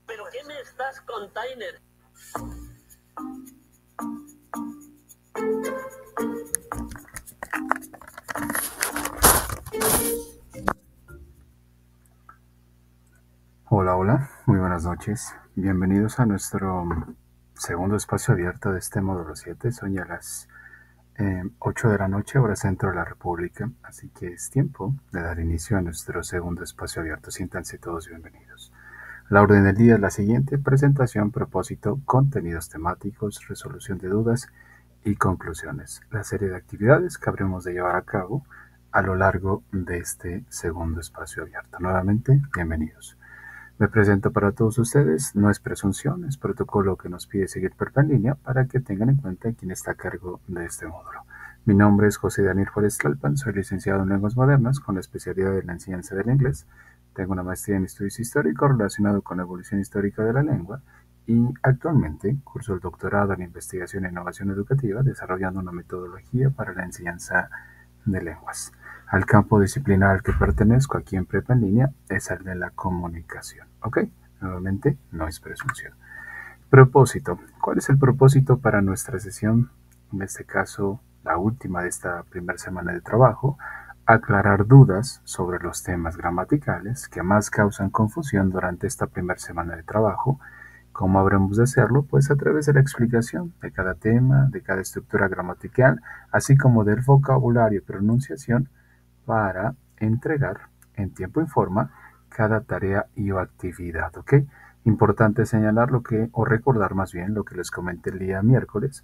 ¿Pero qué me estás container? Hola, hola, muy buenas noches. Bienvenidos a nuestro segundo espacio abierto de este módulo 7. Son ya las 8 de la noche, hora centro de la República, así que es tiempo de dar inicio a nuestro segundo espacio abierto. Siéntanse todos bienvenidos. La orden del día es la siguiente: presentación, propósito, contenidos temáticos, resolución de dudas y conclusiones. La serie de actividades que habremos de llevar a cabo a lo largo de este segundo espacio abierto. Nuevamente, bienvenidos. Me presento para todos ustedes, no es presunción, es protocolo que nos pide seguir en línea para que tengan en cuenta quién está a cargo de este módulo. Mi nombre es José Daniel Juárez Tlalpan, soy licenciado en Lenguas Modernas con la especialidad en la enseñanza del inglés. Tengo una maestría en estudios históricos relacionado con la evolución histórica de la lengua y actualmente curso el doctorado en investigación e innovación educativa desarrollando una metodología para la enseñanza de lenguas. Al campo disciplinar al que pertenezco aquí en Prepa en línea es el de la comunicación. ¿Ok? Nuevamente, no es presunción. Propósito. ¿Cuál es el propósito para nuestra sesión? En este caso, la última de esta primera semana de trabajo. Aclarar dudas sobre los temas gramaticales que más causan confusión durante esta primera semana de trabajo. ¿Cómo habremos de hacerlo? Pues a través de la explicación de cada tema, de cada estructura gramatical, así como del vocabulario y pronunciación para entregar en tiempo y forma cada tarea y o actividad, ¿ok? Importante señalar o recordar más bien lo que les comenté el día miércoles,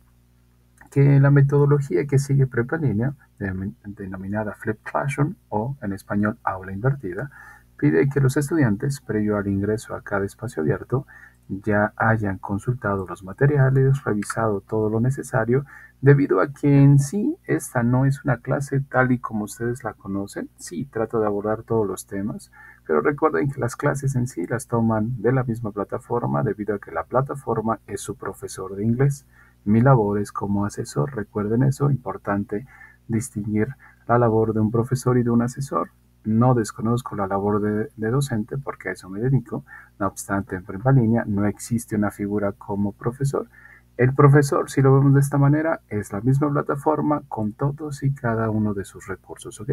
que la metodología que sigue Prepa en línea, denominada Flip Classroom o en español aula invertida, pide que los estudiantes, previo al ingreso a cada espacio abierto, ya hayan consultado los materiales, revisado todo lo necesario, debido a que en sí esta no es una clase tal y como ustedes la conocen. Sí, trato de abordar todos los temas, pero recuerden que las clases en sí las toman de la misma plataforma, debido a que la plataforma es su profesor de inglés. Mi labor es como asesor, recuerden eso, importante distinguir la labor de un profesor y de un asesor. No desconozco la labor de docente porque a eso me dedico. No obstante, en Prepa Línea no existe una figura como profesor. El profesor, si lo vemos de esta manera, es la misma plataforma con todos y cada uno de sus recursos, ¿ok?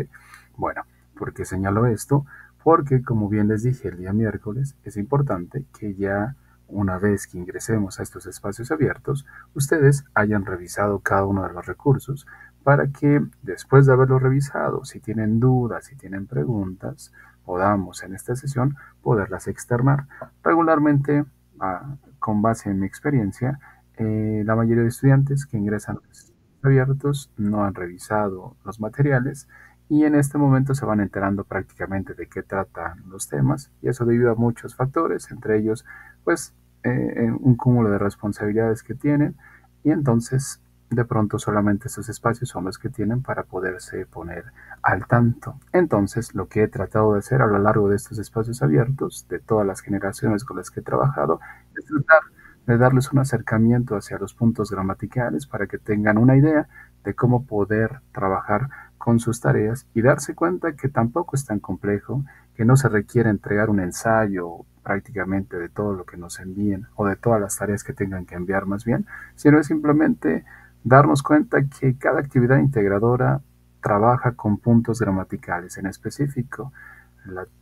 Bueno, ¿por qué señalo esto? Porque, como bien les dije el día miércoles, es importante que ya una vez que ingresemos a estos espacios abiertos, ustedes hayan revisado cada uno de los recursos para que después de haberlo revisado, si tienen dudas, si tienen preguntas, podamos en esta sesión poderlas externar. Regularmente, con base en mi experiencia, la mayoría de estudiantes que ingresan a los abiertos no han revisado los materiales y en este momento se van enterando prácticamente de qué tratan los temas, y eso debido a muchos factores, entre ellos pues un cúmulo de responsabilidades que tienen, y entonces de pronto solamente esos espacios son los que tienen para poderse poner al tanto. Entonces lo que he tratado de hacer a lo largo de estos espacios abiertos, de todas las generaciones con las que he trabajado, es tratar de darles un acercamiento hacia los puntos gramaticales para que tengan una idea de cómo poder trabajar con sus tareas y darse cuenta que tampoco es tan complejo, que no se requiere entregar un ensayo prácticamente de todo lo que nos envíen o de todas las tareas que tengan que enviar más bien, sino es simplemente darnos cuenta que cada actividad integradora trabaja con puntos gramaticales en específico.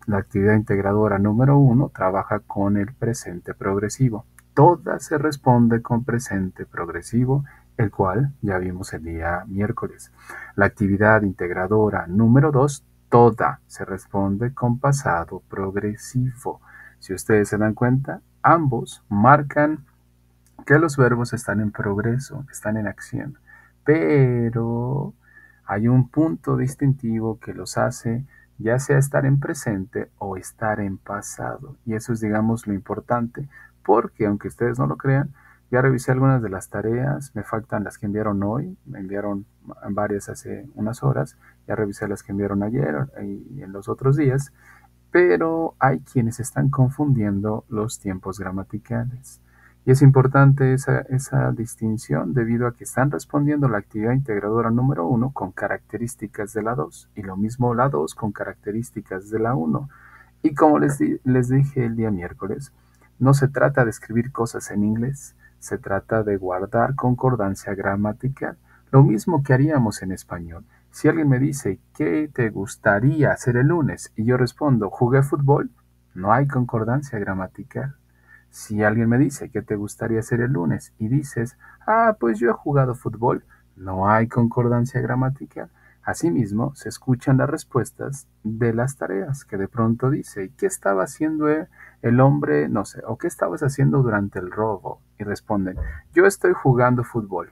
La actividad integradora número 1 trabaja con el presente progresivo. Toda se responde con presente progresivo, el cual ya vimos el día miércoles. La actividad integradora número 2, toda se responde con pasado progresivo. Si ustedes se dan cuenta, ambos marcan que los verbos están en progreso, están en acción, pero hay un punto distintivo que los hace ya sea estar en presente o estar en pasado, y eso es, digamos, lo importante, porque aunque ustedes no lo crean, Ya revisé algunas de las tareas, me faltan las que enviaron hoy, me enviaron varias hace unas horas, ya revisé las que enviaron ayer y en los otros días, pero hay quienes están confundiendo los tiempos gramaticales. Y es importante esa distinción debido a que están respondiendo la actividad integradora número 1 con características de la 2 y lo mismo la 2 con características de la 1. Y como les dije el día miércoles, no se trata de escribir cosas en inglés, se trata de guardar concordancia gramatical, lo mismo que haríamos en español. Si alguien me dice, ¿qué te gustaría hacer el lunes? Y yo respondo, jugué fútbol, no hay concordancia gramatical. Si alguien me dice, ¿qué te gustaría hacer el lunes? Y dices, pues yo he jugado fútbol, no hay concordancia gramatical. Asimismo, se escuchan las respuestas de las tareas que de pronto dice, ¿qué estaba haciendo el hombre? No sé, o ¿qué estabas haciendo durante el robo? Y responden, yo estoy jugando fútbol.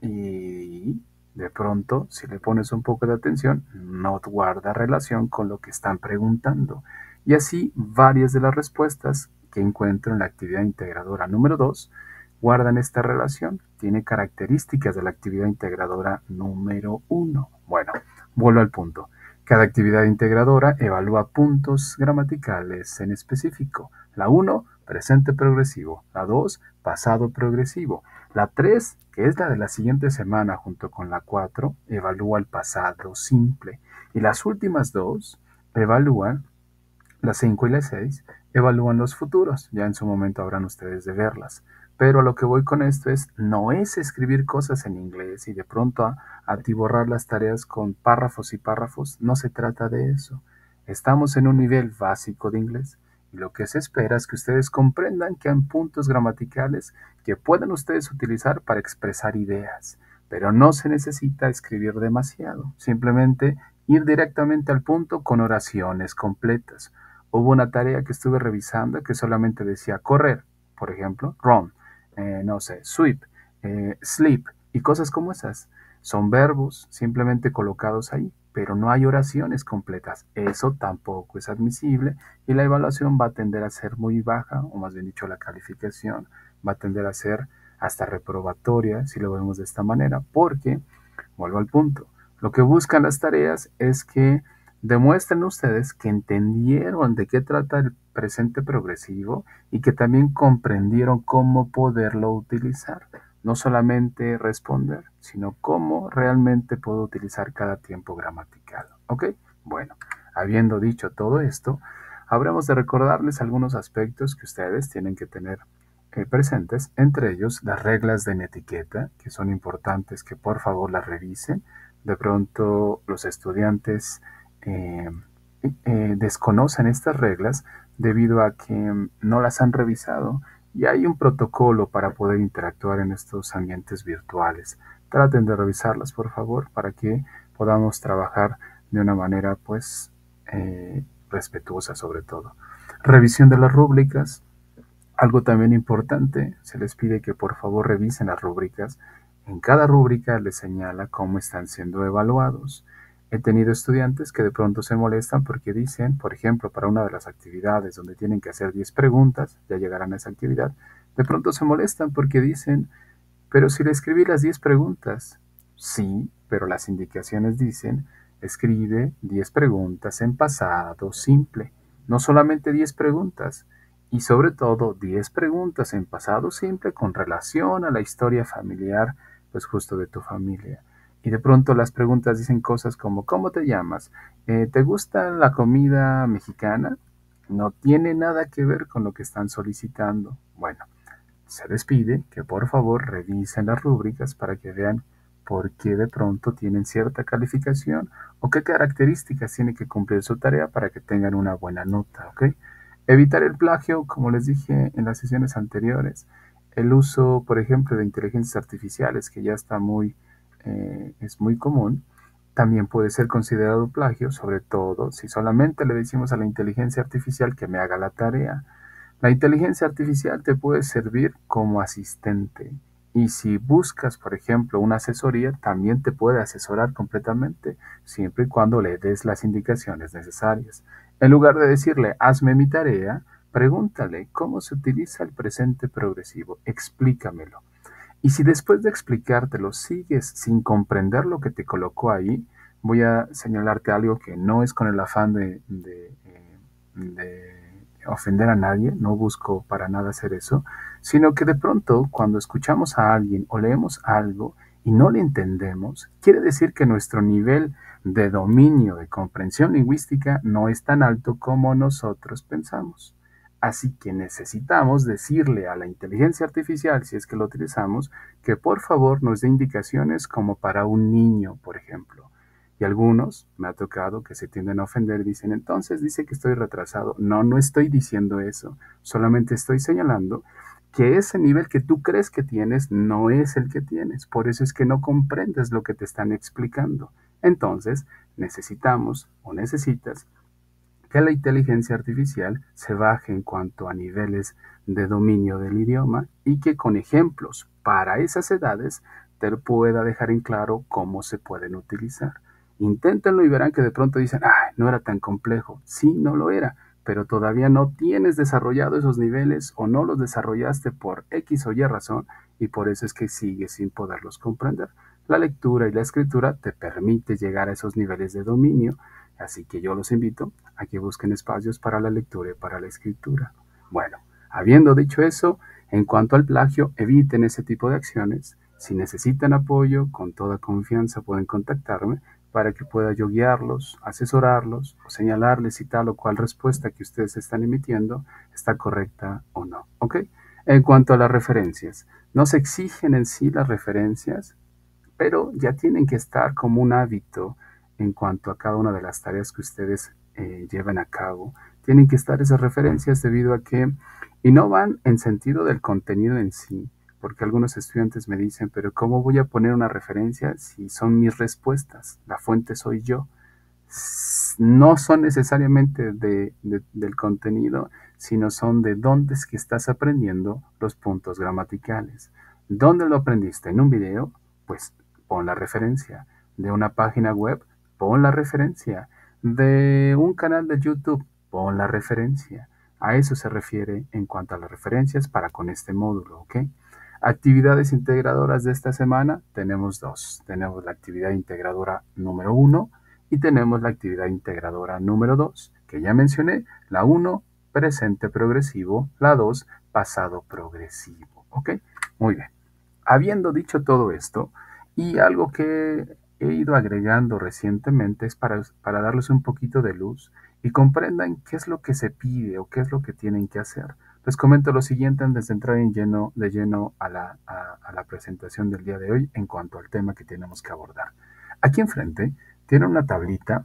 Y de pronto, si le pones un poco de atención, no guarda relación con lo que están preguntando. Y así, varias de las respuestas que encuentro en la actividad integradora número 2 guardan esta relación, tiene características de la actividad integradora número 1. Bueno, vuelvo al punto. Cada actividad integradora evalúa puntos gramaticales en específico. La 1, presente progresivo. La 2, pasado progresivo. La 3, que es la de la siguiente semana junto con la 4, evalúa el pasado simple. Y las últimas dos evalúan, las 5 y la 6, evalúan los futuros. Ya en su momento habrán ustedes de verlas. Pero a lo que voy con esto no es escribir cosas en inglés y de pronto atiborrar las tareas con párrafos y párrafos. No se trata de eso. Estamos en un nivel básico de inglés y lo que se espera es que ustedes comprendan que hay puntos gramaticales que pueden ustedes utilizar para expresar ideas, pero no se necesita escribir demasiado. Simplemente ir directamente al punto con oraciones completas. Hubo una tarea que estuve revisando que solamente decía correr, por ejemplo, run, no sé, sweep, sleep y cosas como esas. Son verbos simplemente colocados ahí, pero no hay oraciones completas. Eso tampoco es admisible y la evaluación va a tender a ser muy baja, o más bien dicho, la calificación va a tender a ser hasta reprobatoria, si lo vemos de esta manera, porque, vuelvo al punto, lo que buscan las tareas es que demuestren ustedes que entendieron de qué trata el presente progresivo y que también comprendieron cómo poderlo utilizar. No solamente responder, sino cómo realmente puedo utilizar cada tiempo gramatical. ¿Ok? Bueno, habiendo dicho todo esto, habremos de recordarles algunos aspectos que ustedes tienen que tener presentes, entre ellos las reglas de etiqueta, que son importantes que por favor las revisen. De pronto los estudiantes desconocen estas reglas debido a que no las han revisado y hay un protocolo para poder interactuar en estos ambientes virtuales. Traten de revisarlas por favor para que podamos trabajar de una manera pues respetuosa sobre todo. Revisión de las rúbricas. Algo también importante, se les pide que por favor revisen las rúbricas. En cada rúbrica les señala cómo están siendo evaluados. He tenido estudiantes que de pronto se molestan porque dicen, por ejemplo, para una de las actividades donde tienen que hacer 10 preguntas, ya llegarán a esa actividad, de pronto se molestan porque dicen, pero si le escribí las 10 preguntas. Sí, pero las indicaciones dicen, escribe 10 preguntas en pasado simple, no solamente 10 preguntas. Y sobre todo 10 preguntas en pasado simple con relación a la historia familiar, pues justo de tu familia. Y de pronto las preguntas dicen cosas como, ¿cómo te llamas? ¿Te gusta la comida mexicana? No tiene nada que ver con lo que están solicitando. Bueno, se les pide que por favor revisen las rúbricas para que vean por qué de pronto tienen cierta calificación o qué características tiene que cumplir su tarea para que tengan una buena nota, ¿ok? Evitar el plagio, como les dije en las sesiones anteriores, el uso, por ejemplo, de inteligencias artificiales, que ya está es muy común, también puede ser considerado plagio, sobre todo si solamente le decimos a la inteligencia artificial que me haga la tarea. La inteligencia artificial te puede servir como asistente y si buscas, por ejemplo, una asesoría, también te puede asesorar completamente, siempre y cuando le des las indicaciones necesarias. En lugar de decirle, hazme mi tarea, Pregúntale cómo se utiliza el presente progresivo. Explícamelo. Y si después de explicártelo sigues sin comprender lo que te colocó ahí, voy a señalarte algo que no es con el afán de ofender a nadie, no busco para nada hacer eso, sino que de pronto cuando escuchamos a alguien o leemos algo y no le entendemos, quiere decir que nuestro nivel de dominio, de comprensión lingüística no es tan alto como nosotros pensamos. Así que necesitamos decirle a la inteligencia artificial, si es que lo utilizamos, que por favor nos dé indicaciones como para un niño, por ejemplo. Y algunos, me ha tocado, que se tienden a ofender, dicen, entonces dice que estoy retrasado. No, no estoy diciendo eso. Solamente estoy señalando que ese nivel que tú crees que tienes no es el que tienes. Por eso es que no comprendes lo que te están explicando. Entonces, necesitamos o necesitas que la inteligencia artificial se baje en cuanto a niveles de dominio del idioma y que con ejemplos para esas edades te pueda dejar en claro cómo se pueden utilizar. Inténtenlo y verán que de pronto dicen, ah, no era tan complejo. Sí, no lo era, pero todavía no tienes desarrollado esos niveles o no los desarrollaste por X o Y razón y por eso es que sigues sin poderlos comprender. La lectura y la escritura te permite llegar a esos niveles de dominio. Así que yo los invito a que busquen espacios para la lectura y para la escritura. Bueno, habiendo dicho eso, en cuanto al plagio, eviten ese tipo de acciones. Si necesitan apoyo, con toda confianza pueden contactarme para que pueda yo guiarlos, asesorarlos o señalarles si tal o cual respuesta que ustedes están emitiendo está correcta o no. ¿Ok? En cuanto a las referencias, no se exigen en sí las referencias, pero ya tienen que estar como un hábito en cuanto a cada una de las tareas que ustedes llevan a cabo. Tienen que estar esas referencias debido a que, y no van en sentido del contenido en sí, porque algunos estudiantes me dicen, pero ¿cómo voy a poner una referencia si son mis respuestas? La fuente soy yo. No son necesariamente del contenido, sino son de dónde es que estás aprendiendo los puntos gramaticales. ¿Dónde lo aprendiste? ¿En un video? Pues pon la referencia. ¿De una página web? Pon la referencia. ¿De un canal de YouTube? Pon la referencia. A eso se refiere en cuanto a las referencias para con este módulo, ¿ok? Actividades integradoras de esta semana, tenemos dos. Tenemos la actividad integradora número 1 y tenemos la actividad integradora número 2, que ya mencioné. La 1, presente progresivo. La 2, pasado progresivo, ¿ok? Muy bien. Habiendo dicho todo esto, y algo que he ido agregando recientemente es para darles un poquito de luz y comprendan qué es lo que se pide o qué es lo que tienen que hacer. Les comento lo siguiente antes de entrar de lleno a la presentación del día de hoy en cuanto al tema que tenemos que abordar. Aquí enfrente tiene una tablita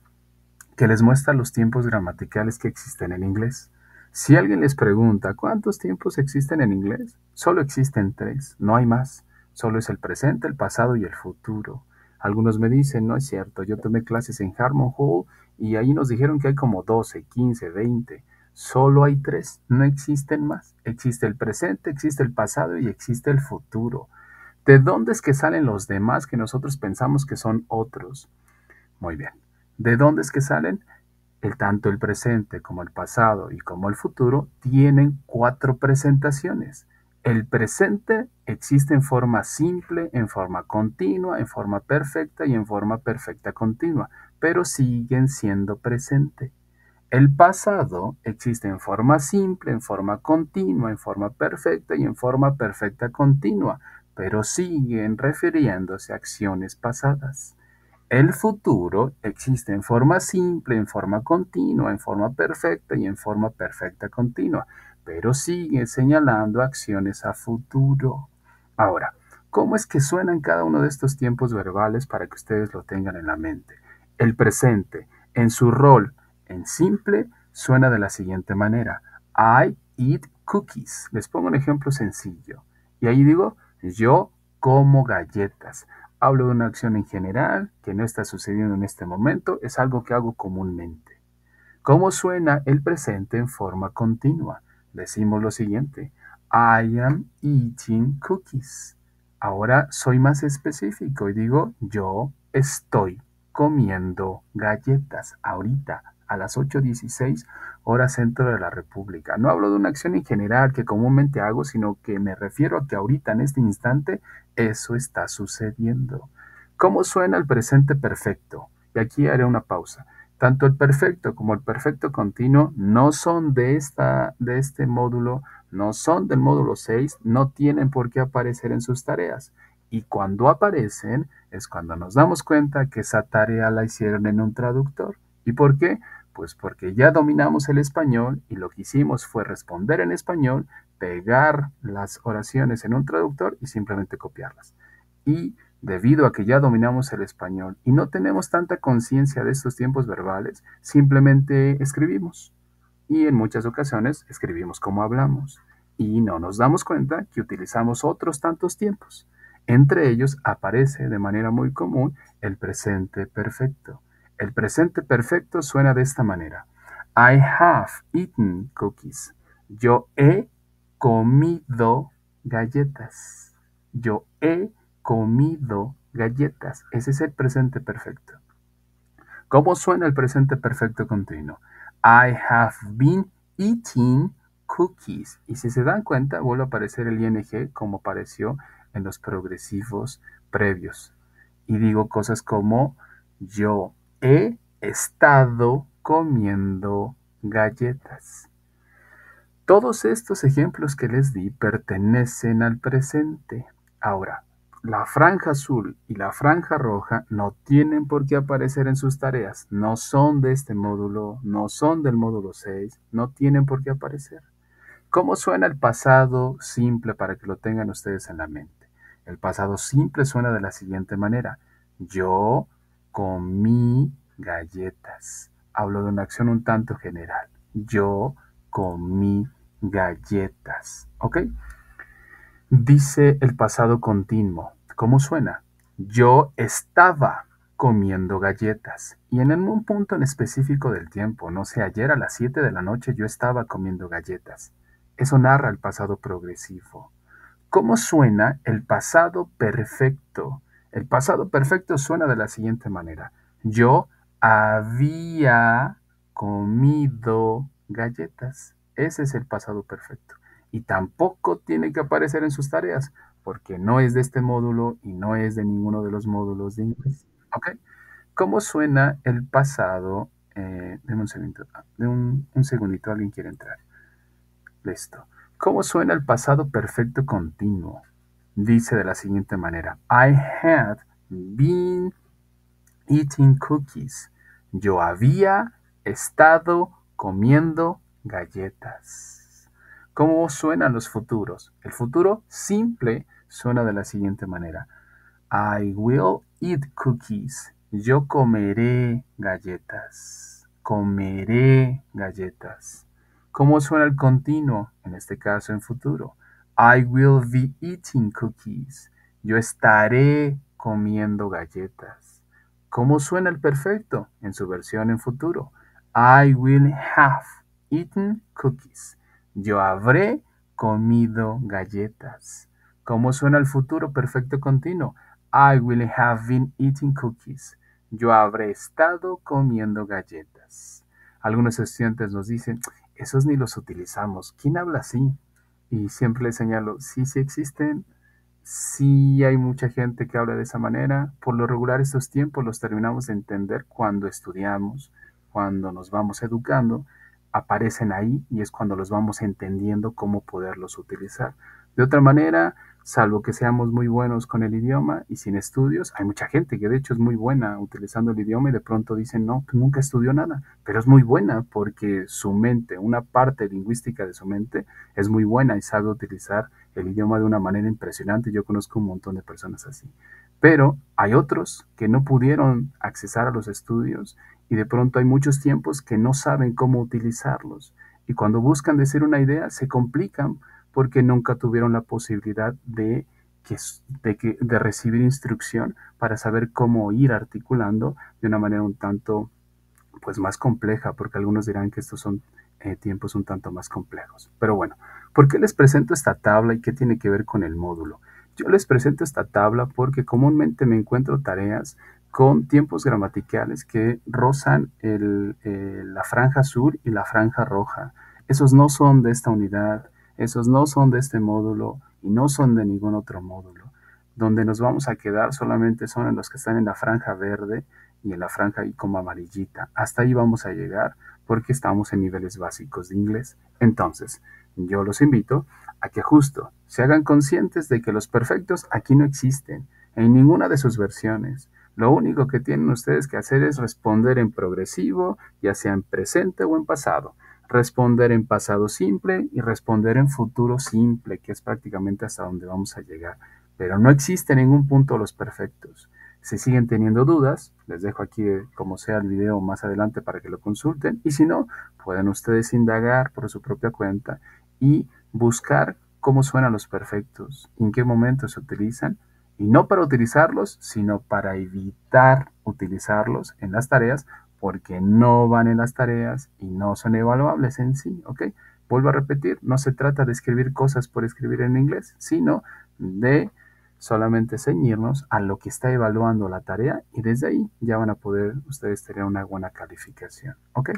que les muestra los tiempos gramaticales que existen en inglés. Si alguien les pregunta cuántos tiempos existen en inglés, solo existen 3, no hay más. Solo es el presente, el pasado y el futuro. Algunos me dicen, no es cierto, yo tomé clases en Harmon Hall y ahí nos dijeron que hay como 12, 15, 20. Solo hay 3, no existen más. Existe el presente, existe el pasado y existe el futuro. ¿De dónde es que salen los demás que nosotros pensamos que son otros? Muy bien. ¿De dónde es que salen? Tanto el presente como el pasado y como el futuro tienen 4 presentaciones. El presente existe en forma simple, en forma continua, en forma perfecta y en forma perfecta continua, pero siguen siendo presente. El pasado existe en forma simple, en forma continua, en forma perfecta y en forma perfecta continua, pero siguen refiriéndose a acciones pasadas. El futuro existe en forma simple, en forma continua, en forma perfecta y en forma perfecta continua, pero sigue señalando acciones a futuro. Ahora, ¿cómo es que suenan cada uno de estos tiempos verbales para que ustedes lo tengan en la mente? El presente, en su rol en simple, suena de la siguiente manera. I eat cookies. Les pongo un ejemplo sencillo. Y ahí digo, yo como galletas. Hablo de una acción en general que no está sucediendo en este momento, es algo que hago comúnmente. ¿Cómo suena el presente en forma continua? Decimos lo siguiente, I am eating cookies. Ahora soy más específico y digo, yo estoy comiendo galletas ahorita a las 8:16 hora centro de la República. No hablo de una acción en general que comúnmente hago, sino que me refiero a que ahorita, en este instante, eso está sucediendo. ¿Cómo suena el presente perfecto? Y aquí haré una pausa. Tanto el perfecto como el perfecto continuo no son de este módulo, no son del módulo 6, no tienen por qué aparecer en sus tareas. Y cuando aparecen es cuando nos damos cuenta que esa tarea la hicieron en un traductor. ¿Y por qué? Pues porque ya dominamos el español y lo que hicimos fue responder en español, pegar las oraciones en un traductor y simplemente copiarlas. Y debido a que ya dominamos el español y no tenemos tanta conciencia de estos tiempos verbales, simplemente escribimos. Y en muchas ocasiones escribimos como hablamos. Y no nos damos cuenta que utilizamos otros tantos tiempos. Entre ellos aparece de manera muy común el presente perfecto. El presente perfecto suena de esta manera. I have eaten cookies. Yo he comido galletas. Yo he comido galletas. Ese es el presente perfecto. ¿Cómo suena el presente perfecto continuo? I have been eating cookies. Y si se dan cuenta, vuelve a aparecer el ing como apareció en los progresivos previos. Y digo cosas como yo he estado comiendo galletas. Todos estos ejemplos que les di pertenecen al presente. Ahora, la franja azul y la franja roja no tienen por qué aparecer en sus tareas. No son de este módulo, no son del módulo 6, no tienen por qué aparecer. ¿Cómo suena el pasado simple para que lo tengan ustedes en la mente? El pasado simple suena de la siguiente manera. Yo comí galletas. Hablo de una acción un tanto general. Yo comí galletas. ¿Ok? Dice el pasado continuo. ¿Cómo suena? Yo estaba comiendo galletas. Y en un punto en específico del tiempo, no sé, ayer a las 7 de la noche yo estaba comiendo galletas. Eso narra el pasado progresivo. ¿Cómo suena el pasado perfecto? El pasado perfecto suena de la siguiente manera. Yo había comido galletas. Ese es el pasado perfecto. Y tampoco tiene que aparecer en sus tareas, porque no es de este módulo y no es de ninguno de los módulos de inglés. ¿Ok? ¿Cómo suena el pasado? Deme un segundito. Un segundito, alguien quiere entrar. Listo. ¿Cómo suena el pasado perfecto continuo? Dice de la siguiente manera. I had been eating cookies. Yo había estado comiendo galletas. ¿Cómo suenan los futuros? El futuro simple suena de la siguiente manera. I will eat cookies. Yo comeré galletas. Comeré galletas. ¿Cómo suena el continuo? En este caso en futuro. I will be eating cookies. Yo estaré comiendo galletas. ¿Cómo suena el perfecto? En su versión en futuro. I will have eaten cookies. Yo habré comido galletas. ¿Cómo suena el futuro perfecto continuo? I will have been eating cookies. Yo habré estado comiendo galletas. Algunos estudiantes nos dicen, esos ni los utilizamos. ¿Quién habla así? Y siempre les señalo, sí existen, sí hay mucha gente que habla de esa manera. Por lo regular estos tiempos los terminamos de entender cuando estudiamos, cuando nos vamos educando, aparecen ahí y es cuando los vamos entendiendo cómo poderlos utilizar. De otra manera, salvo que seamos muy buenos con el idioma y sin estudios, hay mucha gente que de hecho es muy buena utilizando el idioma y de pronto dicen, no, pues nunca estudió nada, pero es muy buena porque su mente, una parte lingüística de su mente es muy buena y sabe utilizar el idioma de una manera impresionante. Yo conozco un montón de personas así. Pero hay otros que no pudieron accesar a los estudios y de pronto hay muchos tiempos que no saben cómo utilizarlos. Y cuando buscan decir una idea, se complican porque nunca tuvieron la posibilidad de recibir instrucción para saber cómo ir articulando de una manera un tanto pues más compleja, porque algunos dirán que estos son tiempos un tanto más complejos. Pero bueno, ¿por qué les presento esta tabla y qué tiene que ver con el módulo? Yo les presento esta tabla porque comúnmente me encuentro tareas con tiempos gramaticales que rozan la franja azul y la franja roja. Esos no son de esta unidad, esos no son de este módulo y no son de ningún otro módulo. Donde nos vamos a quedar solamente son en los que están en la franja verde y en la franja ahí como amarillita. Hasta ahí vamos a llegar porque estamos en niveles básicos de inglés. Entonces, yo los invito a que justo se hagan conscientes de que los perfectos aquí no existen en ninguna de sus versiones. Lo único que tienen ustedes que hacer es responder en progresivo, ya sea en presente o en pasado. Responder en pasado simple y responder en futuro simple, que es prácticamente hasta donde vamos a llegar. Pero no existe en ningún punto los perfectos. Si siguen teniendo dudas, les dejo aquí como sea el video más adelante para que lo consulten. Y si no, pueden ustedes indagar por su propia cuenta y buscar cómo suenan los perfectos, en qué momento se utilizan, y no para utilizarlos, sino para evitar utilizarlos en las tareas, porque no van en las tareas y no son evaluables en sí, ¿ok? Vuelvo a repetir, no se trata de escribir cosas por escribir en inglés, sino de solamente ceñirnos a lo que está evaluando la tarea y desde ahí ya van a poder ustedes tener una buena calificación, ¿ok?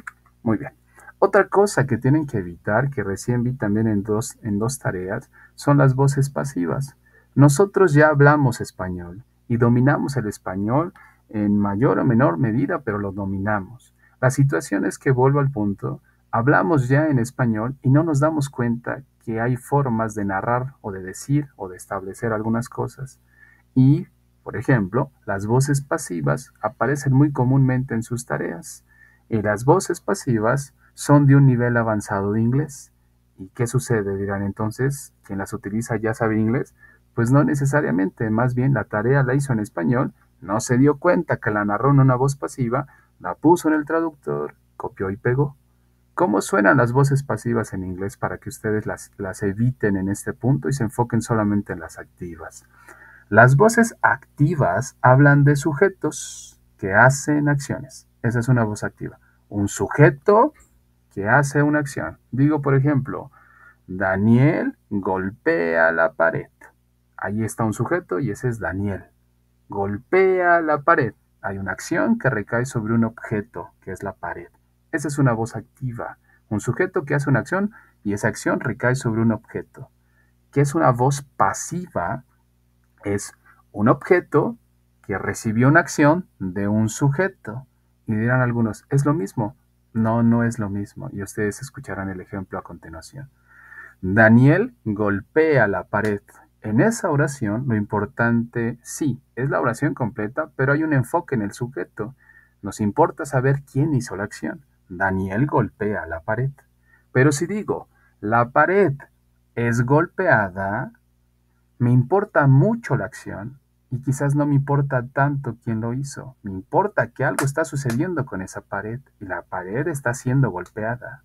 Muy bien. Otra cosa que tienen que evitar, que recién vi también en dos tareas, son las voces pasivas. Nosotros ya hablamos español y dominamos el español en mayor o menor medida, pero lo dominamos. La situación es que vuelvo al punto, hablamos ya en español y no nos damos cuenta que hay formas de narrar o de decir o de establecer algunas cosas. Y, por ejemplo, las voces pasivas aparecen muy comúnmente en sus tareas. Y las voces pasivas son de un nivel avanzado de inglés. ¿Y qué sucede? Dirán entonces, ¿quién las utiliza ya sabe inglés? Pues no necesariamente, más bien la tarea la hizo en español, no se dio cuenta que la narró en una voz pasiva, la puso en el traductor, copió y pegó. ¿Cómo suenan las voces pasivas en inglés para que ustedes las eviten en este punto y se enfoquen solamente en las activas? Las voces activas hablan de sujetos que hacen acciones. Esa es una voz activa. Un sujeto que hace una acción. Digo, por ejemplo, Daniel golpea la pared. Ahí está un sujeto y ese es Daniel. Golpea la pared. Hay una acción que recae sobre un objeto, que es la pared. Esa es una voz activa. Un sujeto que hace una acción y esa acción recae sobre un objeto. ¿Qué es una voz pasiva? Es un objeto que recibió una acción de un sujeto. Y dirán algunos, ¿es lo mismo? No, no es lo mismo. Y ustedes escucharán el ejemplo a continuación. Daniel golpea la pared. En esa oración, lo importante, sí, es la oración completa, pero hay un enfoque en el sujeto. Nos importa saber quién hizo la acción. Daniel golpea la pared. Pero si digo, la pared es golpeada, me importa mucho la acción y quizás no me importa tanto quién lo hizo. Me importa que algo está sucediendo con esa pared y la pared está siendo golpeada.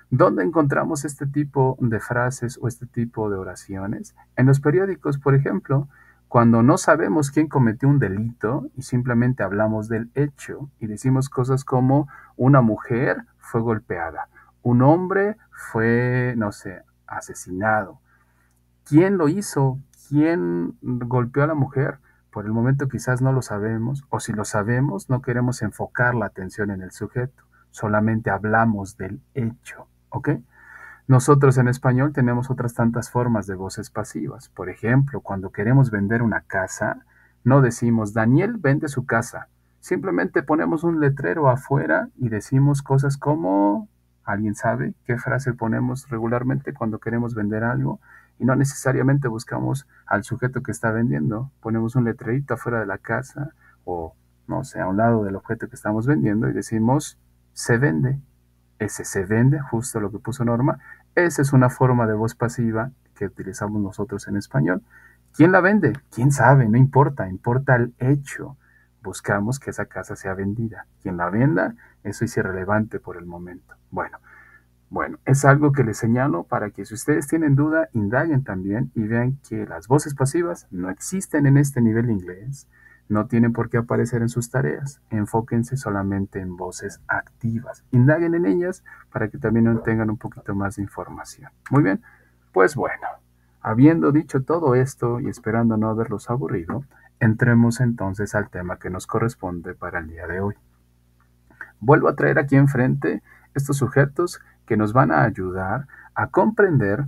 ¿Dónde encontramos este tipo de frases o este tipo de oraciones? En los periódicos, por ejemplo, cuando no sabemos quién cometió un delito y simplemente hablamos del hecho y decimos cosas como una mujer fue golpeada, un hombre fue, no sé, asesinado. ¿Quién lo hizo? ¿Quién golpeó a la mujer? Por el momento quizás no lo sabemos, o si lo sabemos, no queremos enfocar la atención en el sujeto, solamente hablamos del hecho, ¿ok? Nosotros en español tenemos otras tantas formas de voces pasivas. Por ejemplo, cuando queremos vender una casa, no decimos Daniel vende su casa. Simplemente ponemos un letrero afuera y decimos cosas como, ¿alguien sabe qué frase ponemos regularmente cuando queremos vender algo? Y no necesariamente buscamos al sujeto que está vendiendo. Ponemos un letrerito afuera de la casa o, no sé, a un lado del objeto que estamos vendiendo y decimos, se vende. Ese se vende, justo lo que puso Norma. Esa es una forma de voz pasiva que utilizamos nosotros en español. ¿Quién la vende? ¿Quién sabe? No importa, importa el hecho. Buscamos que esa casa sea vendida. Quien la venda, eso es irrelevante por el momento. Bueno, es algo que les señalo para que si ustedes tienen duda, indaguen también y vean que las voces pasivas no existen en este nivel de inglés. No tienen por qué aparecer en sus tareas. Enfóquense solamente en voces activas. Indaguen en ellas para que también tengan un poquito más de información. Muy bien, pues bueno, habiendo dicho todo esto y esperando no haberlos aburrido, Entremos entonces al tema que nos corresponde para el día de hoy. Vuelvo a traer aquí enfrente estos sujetos que nos van a ayudar a comprender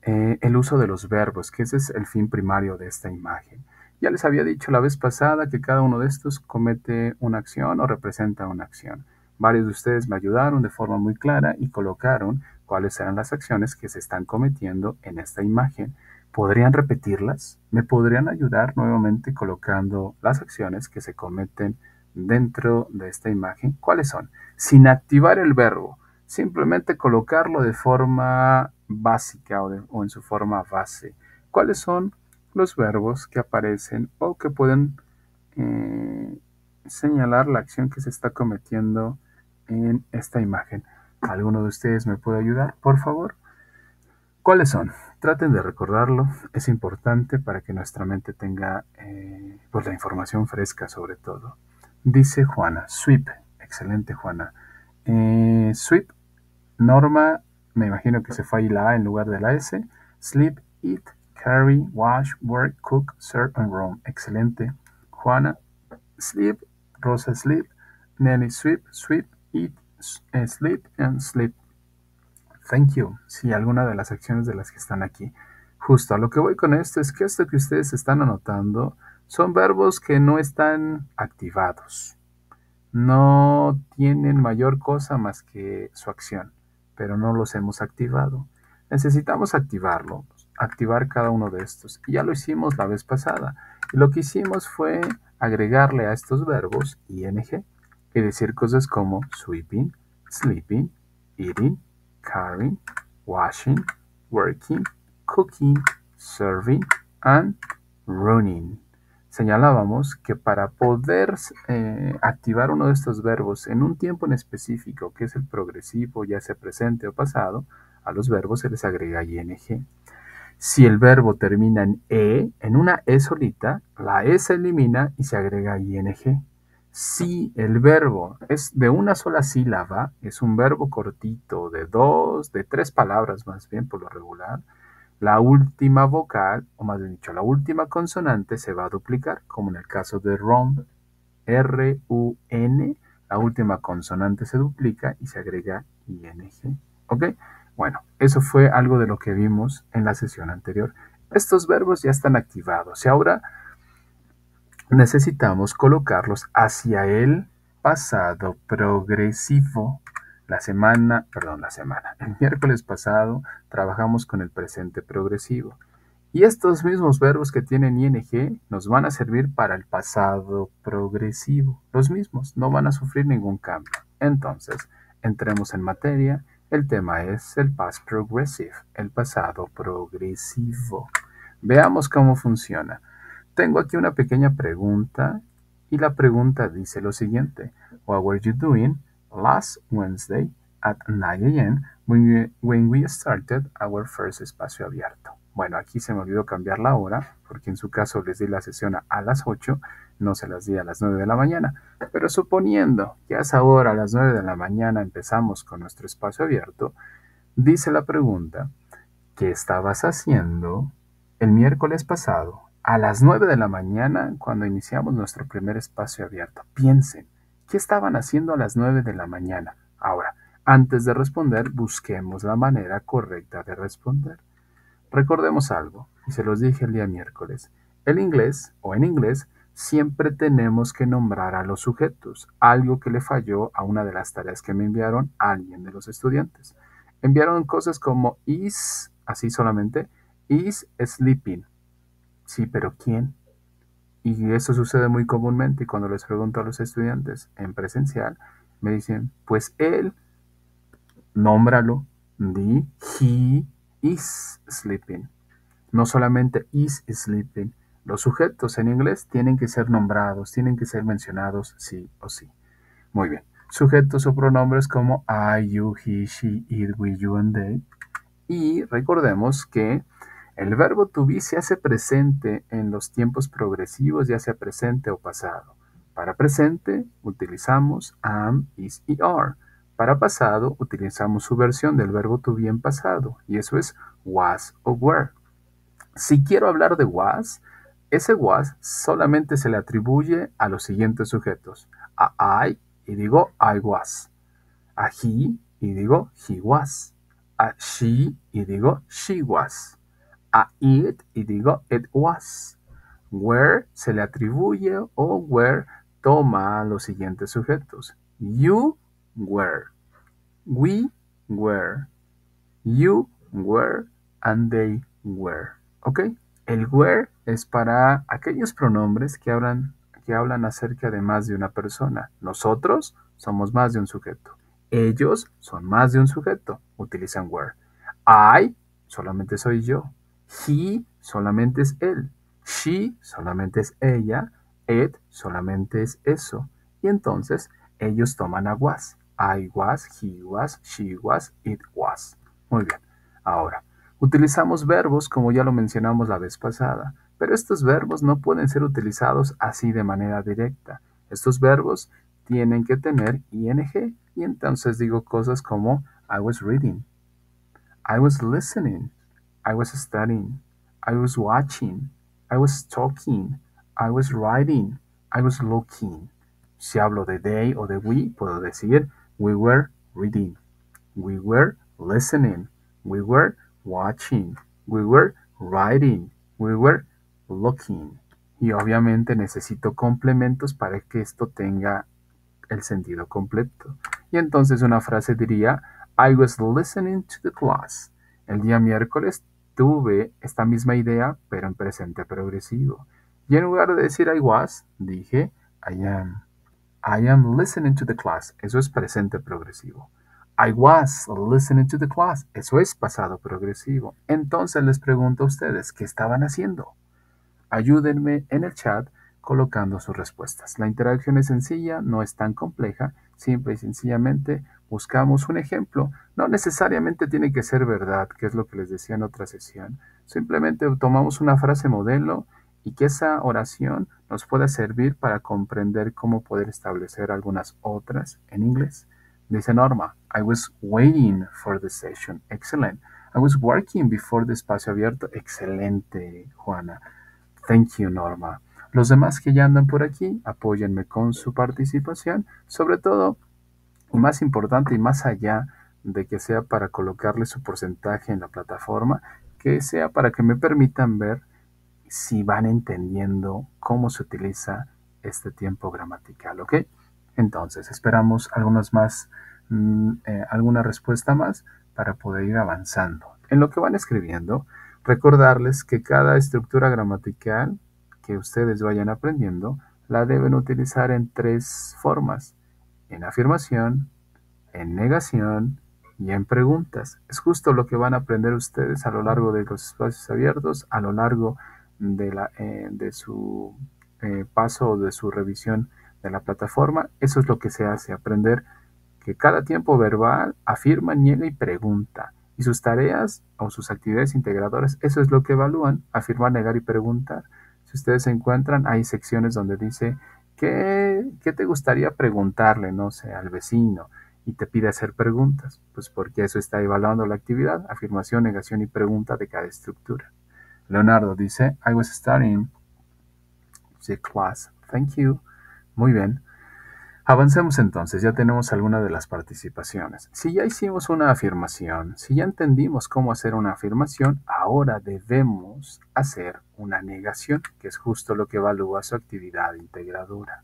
el uso de los verbos, que ese es el fin primario de esta imagen. Ya les había dicho la vez pasada que cada uno de estos comete una acción o representa una acción. Varios de ustedes me ayudaron de forma muy clara y colocaron cuáles eran las acciones que se están cometiendo en esta imagen. ¿Podrían repetirlas? ¿Me podrían ayudar nuevamente colocando las acciones que se cometen dentro de esta imagen? ¿Cuáles son? Sin activar el verbo, simplemente colocarlo de forma básica o en su forma base. ¿Cuáles son los verbos que aparecen o que pueden señalar la acción que se está cometiendo en esta imagen? ¿Alguno de ustedes me puede ayudar, por favor? ¿Cuáles son? Traten de recordarlo, es importante para que nuestra mente tenga pues la información fresca sobre todo. Dice Juana, sweep, excelente Juana. Sweep, Norma, me imagino que se fue ahí la A en lugar de la S. Sleep, eat, carry, wash, work, cook, serve and roam. Excelente. Juana, sleep, Rosa, sleep, Nelly, sweep, sweep, eat, sleep and sleep. Thank you. Sí, alguna de las acciones de las que están aquí. Justo a lo que voy con esto es que esto que ustedes están anotando son verbos que no están activados. No tienen mayor cosa más que su acción, pero no los hemos activado. Necesitamos activarlo, activar cada uno de estos. Y ya lo hicimos la vez pasada. Y lo que hicimos fue agregarle a estos verbos ing y decir cosas como sweeping, sleeping, eating, carrying, washing, working, cooking, serving, and running. Señalábamos que para poder activar uno de estos verbos en un tiempo en específico, que es el progresivo, ya sea presente o pasado, a los verbos se les agrega ing. Si el verbo termina en en una E solita, la E se elimina y se agrega ing. Si el verbo es de una sola sílaba, es un verbo cortito de tres palabras más bien por lo regular, la última vocal, o más bien dicho, la última consonante se va a duplicar, como en el caso de run, R-U-N, la última consonante se duplica y se agrega ing. ¿Ok? Bueno, eso fue algo de lo que vimos en la sesión anterior. Estos verbos ya están activados y ahora necesitamos colocarlos hacia el pasado progresivo. El miércoles pasado trabajamos con el presente progresivo. Y estos mismos verbos que tienen ing nos van a servir para el pasado progresivo. Los mismos, no van a sufrir ningún cambio. Entonces, entremos en materia. El tema es el past progressive, el pasado progresivo. Veamos cómo funciona. Tengo aquí una pequeña pregunta y la pregunta dice lo siguiente. What were you doing last Wednesday at 9 a.m. when we started our first espacio abierto? Bueno, aquí se me olvidó cambiar la hora, porque en su caso les di la sesión a las 8, no se las di a las 9 de la mañana. Pero suponiendo que a esa hora, a las 9 de la mañana, empezamos con nuestro espacio abierto, dice la pregunta, ¿qué estabas haciendo el miércoles pasado a las 9 de la mañana cuando iniciamos nuestro primer espacio abierto? Piensen, ¿qué estaban haciendo a las 9 de la mañana? Ahora, antes de responder, busquemos la manera correcta de responder. Recordemos algo, y se los dije el día miércoles. El inglés, o en inglés, siempre tenemos que nombrar a los sujetos, algo que le falló a una de las tareas que me enviaron a alguien de los estudiantes. Enviaron cosas como is, así solamente, is sleeping. Sí, pero ¿quién? Y eso sucede muy comúnmente cuando les pregunto a los estudiantes en presencial, me dicen, pues él, nómbralo, di, he is sleeping. No solamente is sleeping. Los sujetos en inglés tienen que ser nombrados, tienen que ser mencionados sí o sí. Muy bien. Sujetos o pronombres como I, you, he, she, it, we, you, and they. Y recordemos que el verbo to be se hace presente en los tiempos progresivos, ya sea presente o pasado. Para presente utilizamos am, is y are. Para pasado utilizamos su versión del verbo to be en pasado, y eso es was o were. Si quiero hablar de was, Ese was solamente se le atribuye a los siguientes sujetos. A I y digo I was. A he y digo he was. A she y digo she was. A it y digo it was. Where se le atribuye o where toma los siguientes sujetos. You were. We were. You were and they were. ¿Ok? El were es para aquellos pronombres que hablan acerca de más de una persona. Nosotros somos más de un sujeto. Ellos son más de un sujeto. Utilizan were. I solamente soy yo. He solamente es él. She solamente es ella. It solamente es eso. Y entonces ellos toman a was. I was, he was, she was, it was. Muy bien. Ahora, utilizamos verbos como ya lo mencionamos la vez pasada, pero estos verbos no pueden ser utilizados así de manera directa. Estos verbos tienen que tener ing y entonces digo cosas como I was reading, I was listening, I was studying, I was watching, I was talking, I was writing, I was looking. Si hablo de they o de we, puedo decir we were reading. We were listening. We were watching. We were writing. We were looking. Y obviamente necesito complementos para que esto tenga el sentido completo. Y entonces una frase diría, I was listening to the class. El día miércoles tuve esta misma idea, pero en presente progresivo. Y en lugar de decir I was, dije I am. I am listening to the class. Eso es presente progresivo. I was listening to the class. Eso es pasado progresivo. Entonces les pregunto a ustedes, ¿qué estaban haciendo? Ayúdenme en el chat colocando sus respuestas. La interacción es sencilla, no es tan compleja. Simple y sencillamente buscamos un ejemplo. No necesariamente tiene que ser verdad, que es lo que les decía en otra sesión. Simplemente tomamos una frase modelo y que esa oración nos pueda servir para comprender cómo poder establecer algunas otras en inglés. Dice Norma, I was waiting for the session. Excellent. I was working before the espacio abierto. Excelente, Juana. Thank you, Norma. Los demás que ya andan por aquí, apóyenme con su participación, sobre todo, y más importante y más allá de que sea para colocarle su porcentaje en la plataforma, que sea para que me permitan ver si van entendiendo cómo se utiliza este tiempo gramatical, ¿ok? Entonces, esperamos alguna respuesta más para poder ir avanzando. En lo que van escribiendo, recordarles que cada estructura gramatical que ustedes vayan aprendiendo la deben utilizar en 3 formas: en afirmación, en negación y en preguntas. Es justo lo que van a aprender ustedes a lo largo de los espacios abiertos, a lo largo de su paso o de su revisión de la plataforma. Eso es lo que se hace, aprender que cada tiempo verbal afirma, niega y pregunta. Y sus tareas o sus actividades integradoras, eso es lo que evalúan, afirmar, negar y preguntar. Si ustedes se encuentran, hay secciones donde dice, ¿qué te gustaría preguntarle, no sé, al vecino? Y te pide hacer preguntas, pues porque eso está evaluando la actividad, afirmación, negación y pregunta de cada estructura. Leonardo dice, I was studying the class. Thank you. Muy bien. Avancemos entonces, ya tenemos algunas de las participaciones. Si ya hicimos una afirmación, si ya entendimos cómo hacer una afirmación, ahora debemos hacer una negación, que es justo lo que evalúa su actividad integradora.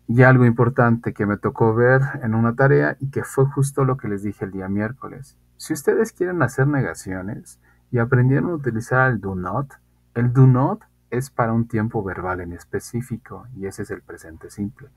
Y algo importante que me tocó ver en una tarea y que fue justo lo que les dije el día miércoles. Si ustedes quieren hacer negaciones y aprendieron a utilizar el do not es para un tiempo verbal en específico y ese es el presente simple.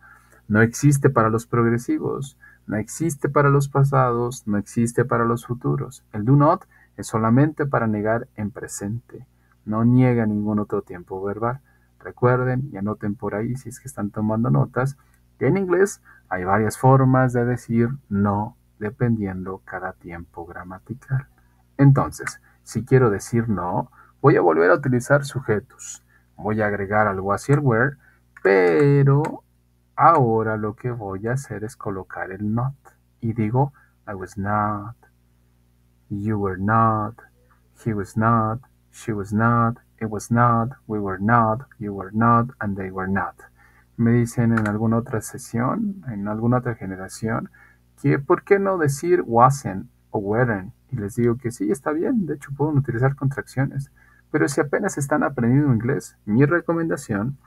No existe para los progresivos, no existe para los pasados, no existe para los futuros. El do not es solamente para negar en presente, no niega ningún otro tiempo verbal. Recuerden y anoten por ahí si es que están tomando notas, que en inglés hay varias formas de decir no dependiendo cada tiempo gramatical. Entonces, si quiero decir no, voy a volver a utilizar sujetos. Voy a agregar al was y el were, pero ahora lo que voy a hacer es colocar el not. Y digo, I was not, you were not, he was not, she was not, it was not, we were not, you were not, and they were not. Me dicen en alguna otra sesión, en alguna otra generación, que ¿por qué no decir wasn't o weren't? Y les digo que sí, está bien, de hecho pueden utilizar contracciones. Pero si apenas están aprendiendo inglés, mi recomendación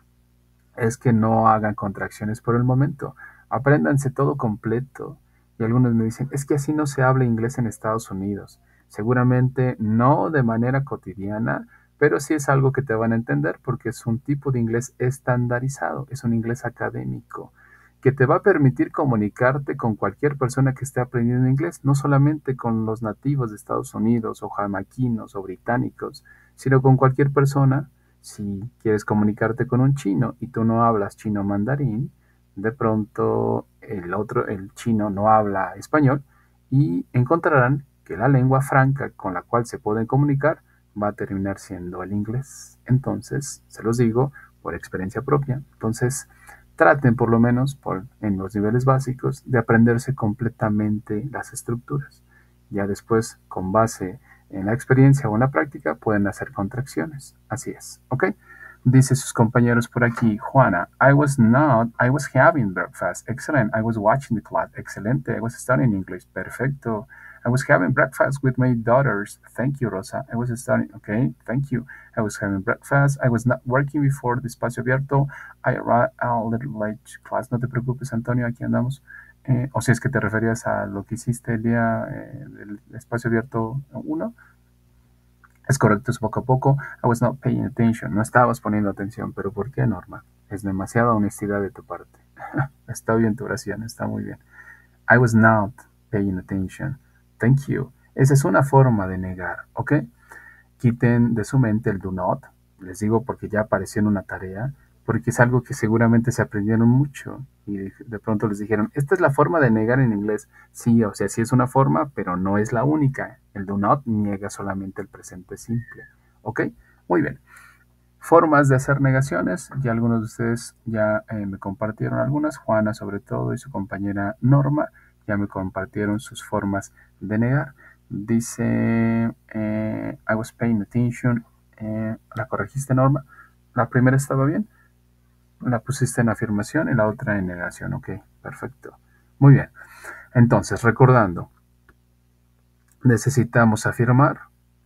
es que no hagan contracciones por el momento. Apréndanse todo completo. Y algunos me dicen, es que así no se habla inglés en Estados Unidos. Seguramente no de manera cotidiana, pero sí es algo que te van a entender porque es un tipo de inglés estandarizado, es un inglés académico que te va a permitir comunicarte con cualquier persona que esté aprendiendo inglés, no solamente con los nativos de Estados Unidos o jamaiquinos o británicos, sino con cualquier persona. Si quieres comunicarte con un chino y tú no hablas chino mandarín, de pronto el chino no habla español y encontrarán que la lengua franca con la cual se pueden comunicar va a terminar siendo el inglés. Entonces, se los digo por experiencia propia. Entonces, traten por lo menos en los niveles básicos de aprenderse completamente las estructuras. Ya después, con base en la experiencia o en la práctica, pueden hacer contracciones. Así es, ¿ok? Dice sus compañeros por aquí, Juana, I was having breakfast. Excellent. I was watching the class. Excelente. I was studying English. Perfecto. I was having breakfast with my daughters. Thank you, Rosa. I was studying. Okay, thank you. I was having breakfast. I was not working before the espacio abierto. I arrived a little late to class. No te preocupes, Antonio, aquí andamos. O si es que te referías a lo que hiciste el día del espacio abierto 1. Es correcto, es poco a poco. I was not paying attention. No estabas poniendo atención. ¿Pero por qué, Norma? Es demasiada honestidad de tu parte. Está bien tu oración, está muy bien. I was not paying attention. Thank you. Esa es una forma de negar, ¿ok? Quiten de su mente el do not. Les digo porque ya apareció en una tarea, porque es algo que seguramente se aprendieron mucho y de pronto les dijeron, esta es la forma de negar en inglés. Sí, o sea, sí es una forma, pero no es la única. El do not niega solamente el presente simple, ¿ok? Muy bien. Formas de hacer negaciones, ya algunos de ustedes ya me compartieron algunas, Juana sobre todo y su compañera Norma ya me compartieron sus formas de negar. Dice, I was paying attention, ¿la corregiste, Norma? La primera estaba bien, la pusiste en afirmación y la otra en negación, ok, perfecto. Muy bien, entonces recordando, necesitamos afirmar,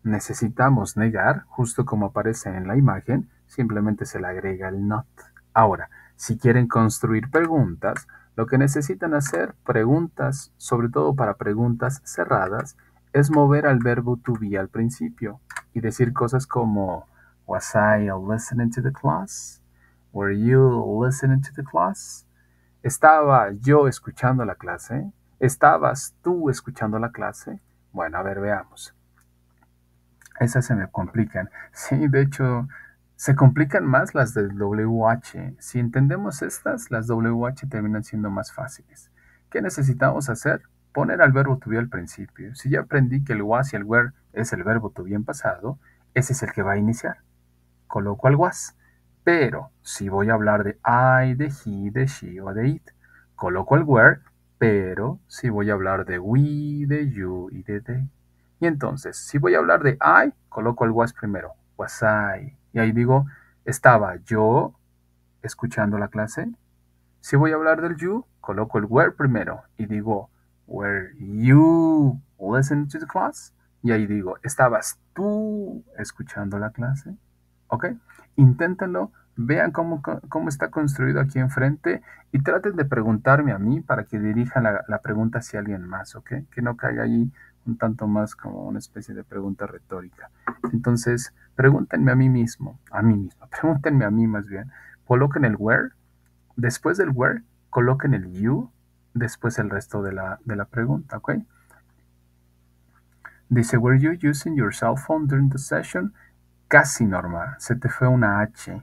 necesitamos negar, justo como aparece en la imagen, simplemente se le agrega el not. Ahora, si quieren construir preguntas, lo que necesitan hacer, preguntas, sobre todo para preguntas cerradas, es mover al verbo to be al principio y decir cosas como Was I listening to the class? Were you listening to the class? ¿Estaba yo escuchando la clase? ¿Estabas tú escuchando la clase? Bueno, a ver, veamos. Esas se me complican. Sí, de hecho, se complican más las del WH. Si entendemos estas, las WH terminan siendo más fáciles. ¿Qué necesitamos hacer? Poner al verbo to be al principio. Si ya aprendí que el was y el were es el verbo to be en pasado, ese es el que va a iniciar. Coloco al was. Pero si voy a hablar de I, de he, de she o de it, coloco el were, pero si voy a hablar de we, de you y de they. Y entonces, si voy a hablar de I, coloco el was primero, was I. Y ahí digo, ¿estaba yo escuchando la clase? Si voy a hablar del you, coloco el were primero y digo, were you listening to the class? Y ahí digo, ¿estabas tú escuchando la clase? ¿Ok? Inténtenlo, vean cómo está construido aquí enfrente y traten de preguntarme a mí para que dirijan la pregunta hacia alguien más, ¿ok? Que no caiga ahí un tanto más como una especie de pregunta retórica. Entonces, pregúntenme a mí mismo, pregúntenme a mí más bien, coloquen el where, después del where, coloquen el you, después el resto de la pregunta, ¿ok? Dice, were you using your cell phone during the session? Casi, Norma, se te fue una H.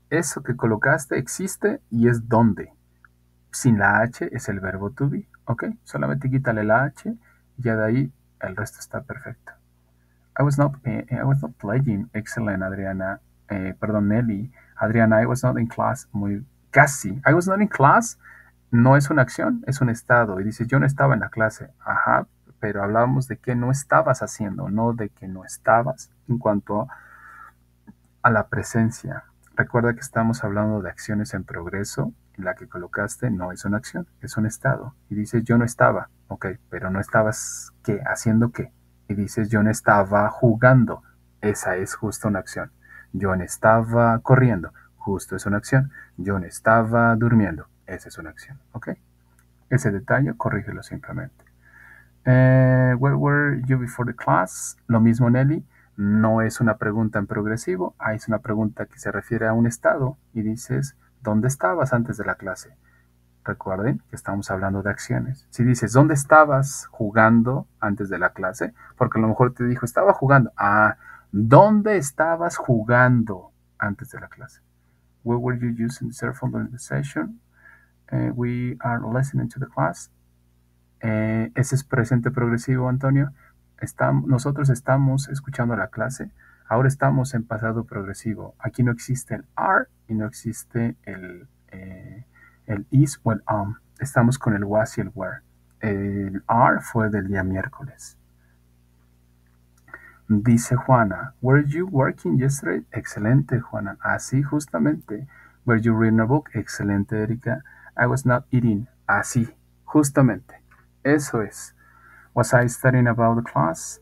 Eso que colocaste existe y es donde. Sin la H es el verbo to be, ¿ok? Solamente quítale la H y ya de ahí el resto está perfecto. I was not playing. Excellent, Adriana. Perdón, Nelly. Adriana, I was not in class. Muy casi. I was not in class no es una acción, es un estado. Y dice, yo no estaba en la clase. Ajá, pero hablábamos de que no estabas haciendo, no de que no estabas en cuanto a la presencia. Recuerda que estamos hablando de acciones en progreso. La que colocaste no es una acción, es un estado. Y dices yo no estaba, ok, pero no estabas ¿qué? ¿Haciendo qué? Y dices yo no estaba jugando. Esa es justo una acción. Yo no estaba corriendo, justo es una acción. Yo no estaba durmiendo, esa es una acción, ok. Ese detalle, corrígelo simplemente. Where were you before the class? Lo mismo, Nelly. No es una pregunta en progresivo, es una pregunta que se refiere a un estado y dices, ¿dónde estabas antes de la clase? Recuerden que estamos hablando de acciones. Si dices, ¿dónde estabas jugando antes de la clase? Porque a lo mejor te dijo, estaba jugando. ¿Dónde estabas jugando antes de la clase? Where were you using the cell phone during the session? We are listening to the class. Ese es presente progresivo, Antonio. Nosotros estamos escuchando la clase. Ahora estamos en pasado progresivo. Aquí no existe el are y no existe el is o el Estamos con el was y el were. El are fue del día miércoles. Dice Juana, were you working yesterday? Excelente, Juana. Así justamente. Were you reading a book? Excelente, Erika. I was not eating. Así, justamente. Eso es. Was I studying about the class?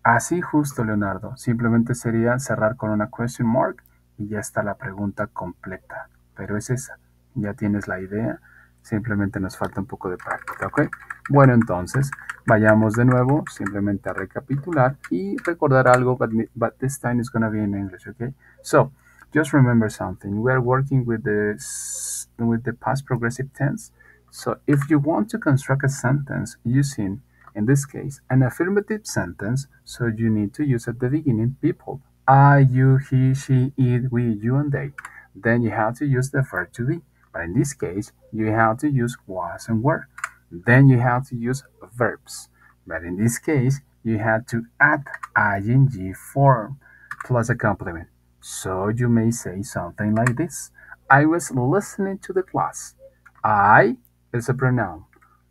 Así justo, Leonardo. Simplemente sería cerrar con una question mark y ya está la pregunta completa. Pero es esa. Ya tienes la idea. Simplemente nos falta un poco de práctica, ¿ok? Bueno, entonces, vayamos de nuevo simplemente a recapitular y recordar algo, but this time is going to be in English, ¿ok? So, just remember something. We are working with the past progressive tense. So, if you want to construct a sentence using in this case, an affirmative sentence, so you need to use at the beginning people. I, you, he, she, it, we, you, and they. Then you have to use the verb to be. But in this case, you have to use was and were. Then you have to use verbs. But in this case, you have to add ing form plus a complement. So you may say something like this. I was listening to the class. I is a pronoun.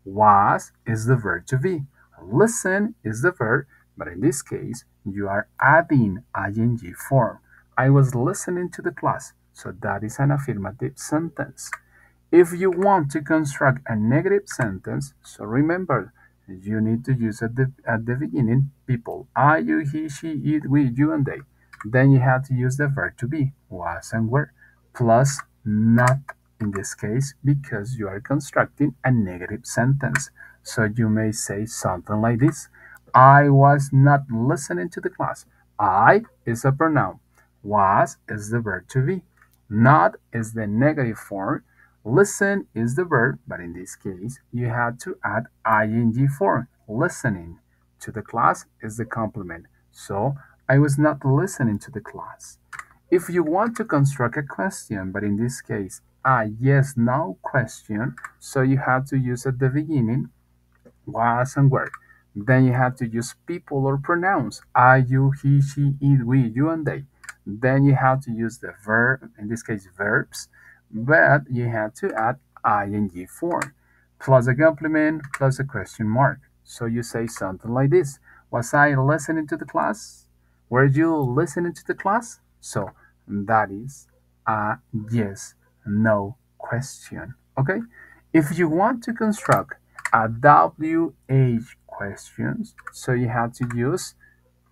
Was is the verb to be. Listen is the verb, but in this case, you are adding ing form. I was listening to the class, so that is an affirmative sentence. If you want to construct a negative sentence, so remember, you need to use at the beginning people. I, you, he, she, it, we, you, and they. Then you have to use the verb to be, was and were, plus not in this case because you are constructing a negative sentence. So you may say something like this. I was not listening to the class. I is a pronoun. Was is the verb to be. Not is the negative form. Listen is the verb, but in this case, you have to add ing form. Listening to the class is the complement. So, I was not listening to the class. If you want to construct a question, but in this case, a yes-no question, so you have to use at the beginning was and were. Then you have to use people or pronouns. I, you, he, she, it, we, you, and they. Then you have to use the verb, in this case verbs, but you have to add ing form, plus a complement, plus a question mark. So you say something like this. Was I listening to the class? Were you listening to the class? So that is a yes, no question. Okay? If you want to construct a WH questions, so you have to use,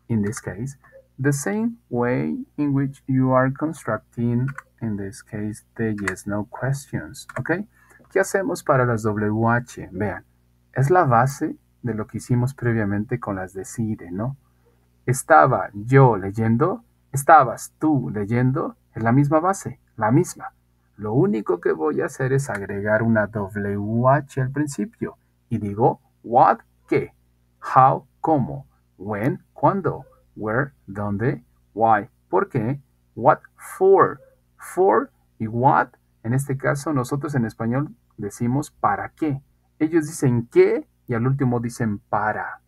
in this case, the same way in which you are constructing, in this case, the yes-no questions, ¿ok? ¿Qué hacemos para las WH? Vean, es la base de lo que hicimos previamente con las decide, ¿no? Estaba yo leyendo, estabas tú leyendo, es la misma base, la misma. Lo único que voy a hacer es agregar una WH al principio y digo what, qué, how, cómo, when, cuándo, where, dónde, why, por qué, what for y what. En este caso nosotros en español decimos para qué. Ellos dicen qué y al último dicen para.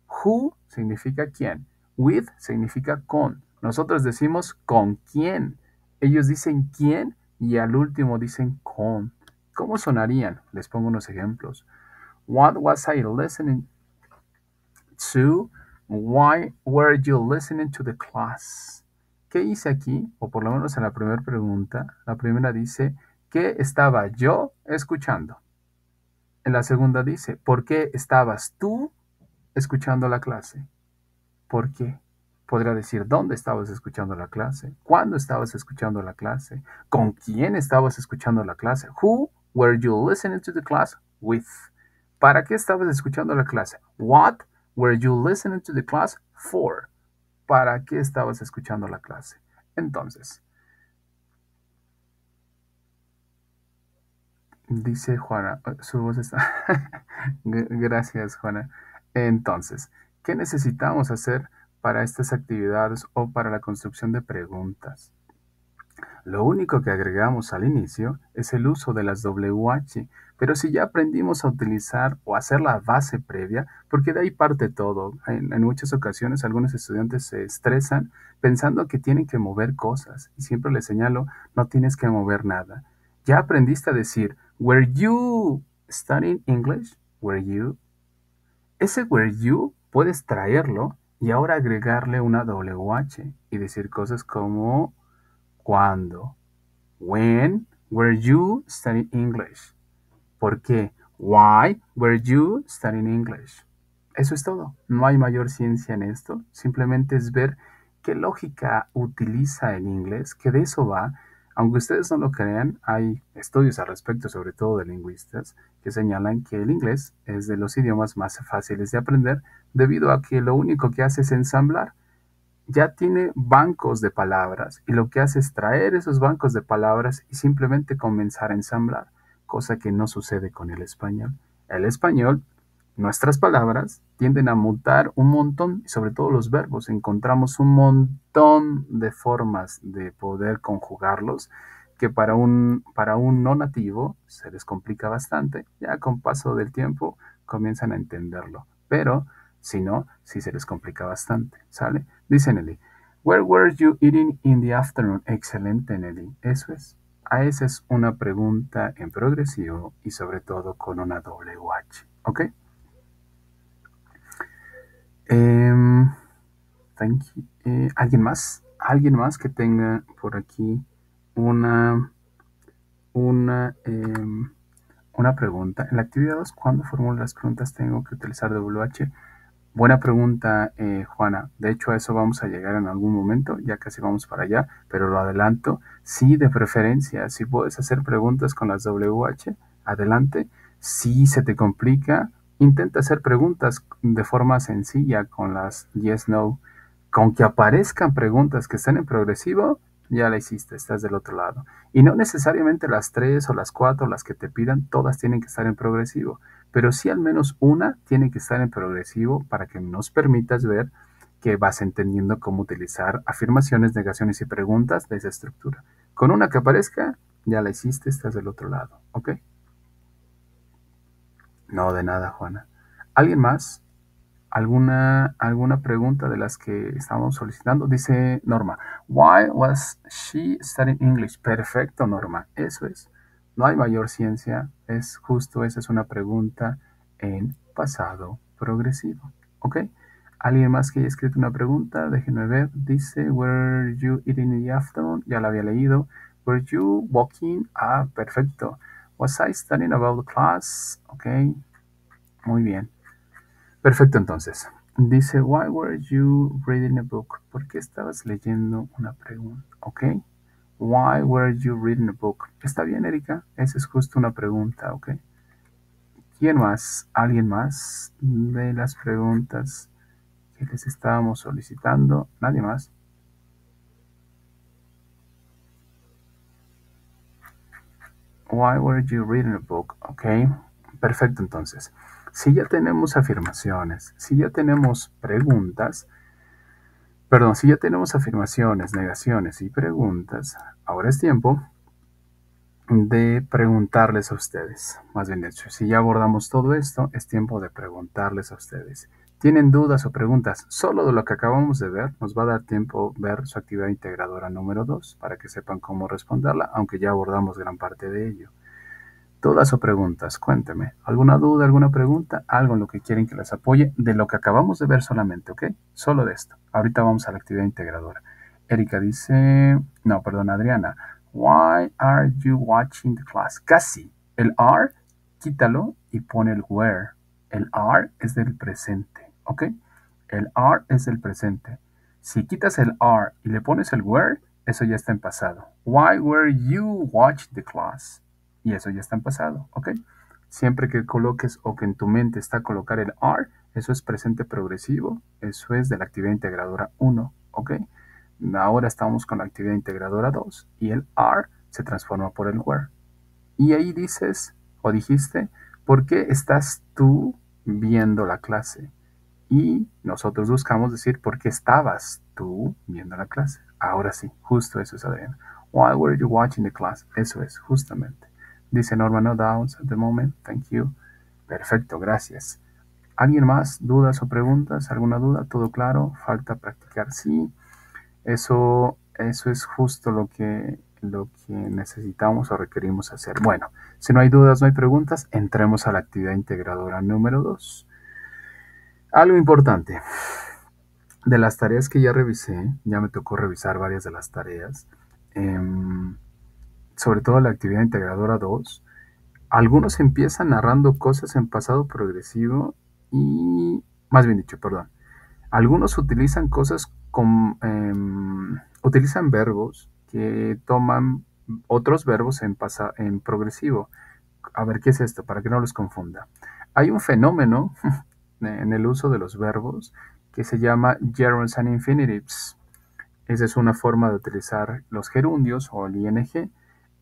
Who significa quién. With significa con. Nosotros decimos con quién. Ellos dicen quién y al último dicen con. ¿Cómo sonarían? Les pongo unos ejemplos. What was I listening to? Why were you listening to the class? ¿Qué hice aquí? O por lo menos en la primera pregunta, la primera dice, ¿qué estaba yo escuchando? En la segunda dice, ¿por qué estabas tú escuchando la clase? ¿Por qué? Podría decir dónde estabas escuchando la clase, cuándo estabas escuchando la clase, con quién estabas escuchando la clase. Who were you listening to the class with? ¿Para qué estabas escuchando la clase? What were you listening to the class for? ¿Para qué estabas escuchando la clase? Entonces, dice Juana, su voz está... Gracias, Juana. Entonces, ¿qué necesitamos hacer para estas actividades o para la construcción de preguntas? Lo único que agregamos al inicio es el uso de las WH, pero si ya aprendimos a utilizar o hacer la base previa, porque de ahí parte todo. En muchas ocasiones algunos estudiantes se estresan pensando que tienen que mover cosas y siempre les señalo, no tienes que mover nada. Ya aprendiste a decir, were you studying English? Were you? Ese were you puedes traerlo y ahora agregarle una WH y decir cosas como ¿cuándo? When were you studying English? ¿Por qué? Why were you studying English? Eso es todo. No hay mayor ciencia en esto. Simplemente es ver qué lógica utiliza el inglés, que de eso va. Aunque ustedes no lo crean, hay estudios al respecto, sobre todo de lingüistas, que señalan que el inglés es de los idiomas más fáciles de aprender debido a que lo único que hace es ensamblar. Ya tiene bancos de palabras y lo que hace es traer esos bancos de palabras y simplemente comenzar a ensamblar, cosa que no sucede con el español. El español, nuestras palabras tienden a mutar un montón y sobre todo los verbos. Encontramos un montón de formas de poder conjugarlos que para un no nativo se les complica bastante. Ya con paso del tiempo comienzan a entenderlo, pero si no, sí se les complica bastante, ¿sale? Dice Nelly, where were you eating in the afternoon? Excelente, Nelly. Eso es. A esa es una pregunta en progresivo y sobre todo con una WH. ¿Ok? Thank you. ¿Alguien más? ¿Alguien más que tenga por aquí una, una, em, una pregunta? En la actividad 2, ¿cuándo formulo las preguntas tengo que utilizar WH? Buena pregunta, Juana. De hecho, a eso vamos a llegar en algún momento, ya casi vamos para allá, pero lo adelanto. Sí, de preferencia, si puedes hacer preguntas con las WH, adelante. Si se te complica, intenta hacer preguntas de forma sencilla con las yes, no. Con que aparezcan preguntas que estén en progresivo, ya la hiciste, estás del otro lado. Y no necesariamente las 3 o las 4, las que te pidan, todas tienen que estar en progresivo, pero sí al menos una tiene que estar en progresivo para que nos permitas ver que vas entendiendo cómo utilizar afirmaciones, negaciones y preguntas de esa estructura. Con una que aparezca, ya la hiciste, estás del otro lado, ¿ok? No, de nada, Juana. ¿Alguien más? ¿Alguna pregunta de las que estábamos solicitando? Dice Norma, why was she studying English? Perfecto, Norma, eso es. No hay mayor ciencia, es justo, esa es una pregunta en pasado progresivo, ¿ok? ¿Alguien más que haya escrito una pregunta? Déjenme ver. Dice, were you eating in the afternoon? Ya la había leído. Were you walking? Ah, perfecto. Was I studying about the class? Ok, muy bien. Perfecto, entonces. Dice, why were you reading a book? ¿Por qué estabas leyendo una pregunta? ¿Ok? Why were you reading a book? Está bien, Erika. Esa es justo una pregunta, ¿ok? ¿Quién más? ¿Alguien más de las preguntas que les estábamos solicitando? ¿Nadie más? Why were you reading a book? ¿Ok? Perfecto, entonces. Si ya tenemos afirmaciones, si ya tenemos preguntas, perdón, si ya tenemos afirmaciones, negaciones y preguntas, ahora es tiempo de preguntarles a ustedes. Más bien dicho, si ya abordamos todo esto, es tiempo de preguntarles a ustedes. ¿Tienen dudas o preguntas solo de lo que acabamos de ver? Nos va a dar tiempo ver su actividad integradora número 2 para que sepan cómo responderla, aunque ya abordamos gran parte de ello. Dudas o preguntas, cuénteme. ¿Alguna duda, alguna pregunta? Algo en lo que quieren que les apoye de lo que acabamos de ver solamente, ¿ok? Solo de esto. Ahorita vamos a la actividad integradora. Erika dice, no, perdón, Adriana. Why are you watching the class? Casi. El are, quítalo y pone el were. El are es del presente, ¿ok? El are es del presente. Si quitas el are y le pones el were, eso ya está en pasado. Why were you watching the class? Y eso ya está en pasado, ¿ok? Siempre que coloques o que en tu mente está colocar el are, eso es presente progresivo, eso es de la actividad integradora 1, ¿ok? Ahora estamos con la actividad integradora 2 y el are se transforma por el were. Y ahí dices o dijiste, ¿por qué estás tú viendo la clase? Y nosotros buscamos decir, ¿por qué estabas tú viendo la clase? Ahora sí, justo eso es, Adriana. Why were you watching the class? Eso es, justamente. Dice Norma, no doubts at the moment. Thank you. Perfecto, gracias. ¿Alguien más? ¿Dudas o preguntas? ¿Alguna duda? ¿Todo claro? ¿Falta practicar? Sí. Eso es justo lo que necesitamos o requerimos hacer. Bueno, si no hay dudas, no hay preguntas, entremos a la actividad integradora número 2. Algo importante. De las tareas que ya revisé, ya me tocó revisar varias de las tareas, sobre todo la actividad integradora 2. Algunos empiezan narrando cosas en pasado progresivo y, más bien dicho, perdón, algunos utilizan utilizan verbos que toman otros verbos en progresivo. A ver, ¿qué es esto? Para que no los confunda. Hay un fenómeno en el uso de los verbos que se llama gerunds and infinitives. Esa es una forma de utilizar los gerundios o el ing.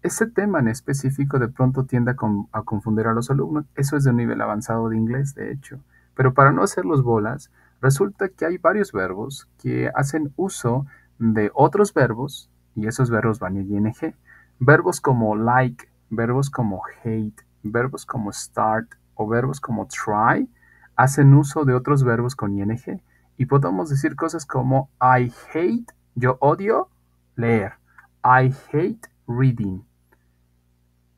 Este tema en específico de pronto tiende a confundir a los alumnos. Eso es de un nivel avanzado de inglés, de hecho. Pero para no hacerlos bolas, resulta que hay varios verbos que hacen uso de otros verbos y esos verbos van en ing. Verbos como like, verbos como hate, verbos como start o verbos como try hacen uso de otros verbos con ing. Y podemos decir cosas como I hate, yo odio leer. I hate reading.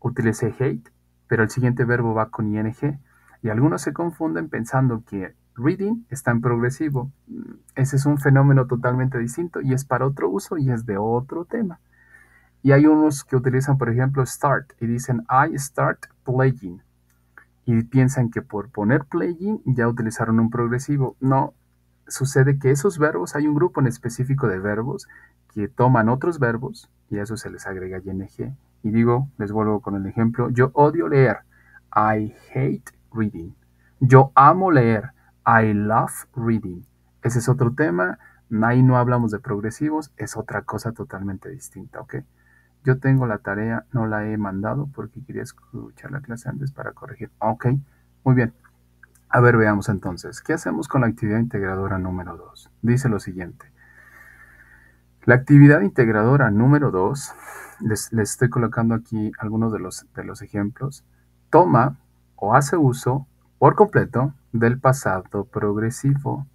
Utilicé hate, pero el siguiente verbo va con ing. Y algunos se confunden pensando que reading está en progresivo. Ese es un fenómeno totalmente distinto y es para otro uso y es de otro tema. Y hay unos que utilizan, por ejemplo, start y dicen I start playing. Y piensan que por poner playing ya utilizaron un progresivo. No, sucede que esos verbos, hay un grupo en específico de verbos que toman otros verbos y a eso se les agrega ing. Y digo, les vuelvo con el ejemplo, yo odio leer. I hate reading. Yo amo leer. I love reading. Ese es otro tema. Ahí no hablamos de progresivos. Es otra cosa totalmente distinta, ¿ok? Yo tengo la tarea, no la he mandado porque quería escuchar la clase antes para corregir. Ok, muy bien. A ver, veamos entonces. ¿Qué hacemos con la actividad integradora número 2? Dice lo siguiente. La actividad integradora número 2, les estoy colocando aquí algunos de los ejemplos, toma o hace uso por completo del pasado progresivo.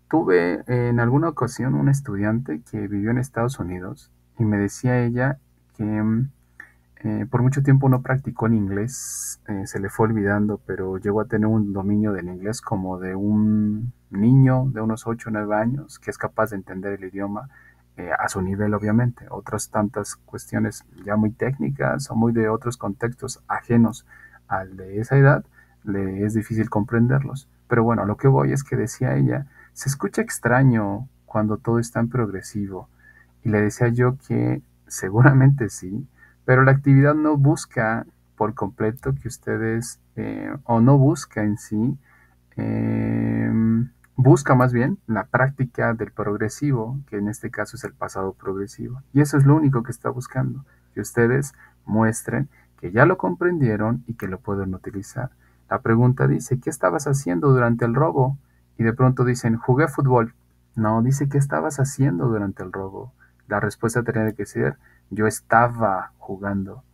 Tuve en alguna ocasión un estudiante que vivió en Estados Unidos y me decía ella que por mucho tiempo no practicó en inglés, se le fue olvidando, pero llegó a tener un dominio del inglés como de un niño de unos 8 o 9 años que es capaz de entender el idioma a su nivel, obviamente. Otras tantas cuestiones ya muy técnicas o muy de otros contextos ajenos al de esa edad, le es difícil comprenderlos. Pero bueno, a lo que voy es que decía ella, se escucha extraño cuando todo es tan progresivo. Y le decía yo que seguramente sí, pero la actividad no busca por completo que ustedes, o no busca en sí, eh, busca más bien la práctica del progresivo, que en este caso es el pasado progresivo. Y eso es lo único que está buscando, que ustedes muestren que ya lo comprendieron y que lo pueden utilizar. La pregunta dice, ¿qué estabas haciendo durante el robo? Y de pronto dicen, jugué fútbol. No, dice, ¿qué estabas haciendo durante el robo? La respuesta tendría que ser, yo estaba jugando.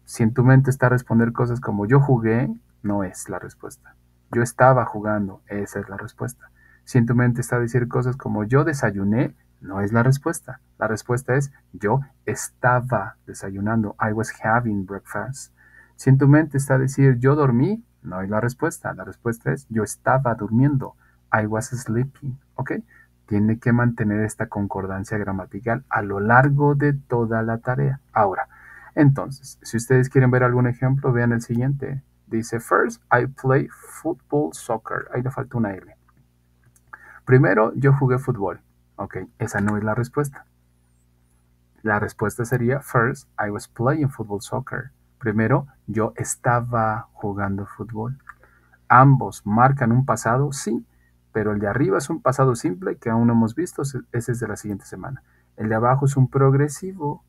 Si en tu mente está responder cosas como yo jugué, no es la respuesta. Yo estaba jugando, esa es la respuesta. Si en tu mente está decir cosas como yo desayuné, no es la respuesta. La respuesta es yo estaba desayunando. I was having breakfast. Si en tu mente está decir yo dormí, no es la respuesta. La respuesta es yo estaba durmiendo. I was sleeping. ¿Ok? Tiene que mantener esta concordancia gramatical a lo largo de toda la tarea. Ahora, entonces, si ustedes quieren ver algún ejemplo, vean el siguiente. Dice, first, I play football, soccer. Ahí le falta una L. Primero, yo jugué fútbol. Ok, esa no es la respuesta. La respuesta sería, first, I was playing football, soccer. Primero, yo estaba jugando fútbol. Ambos marcan un pasado, sí, pero el de arriba es un pasado simple que aún no hemos visto, ese es de la siguiente semana. El de abajo es un progresivo,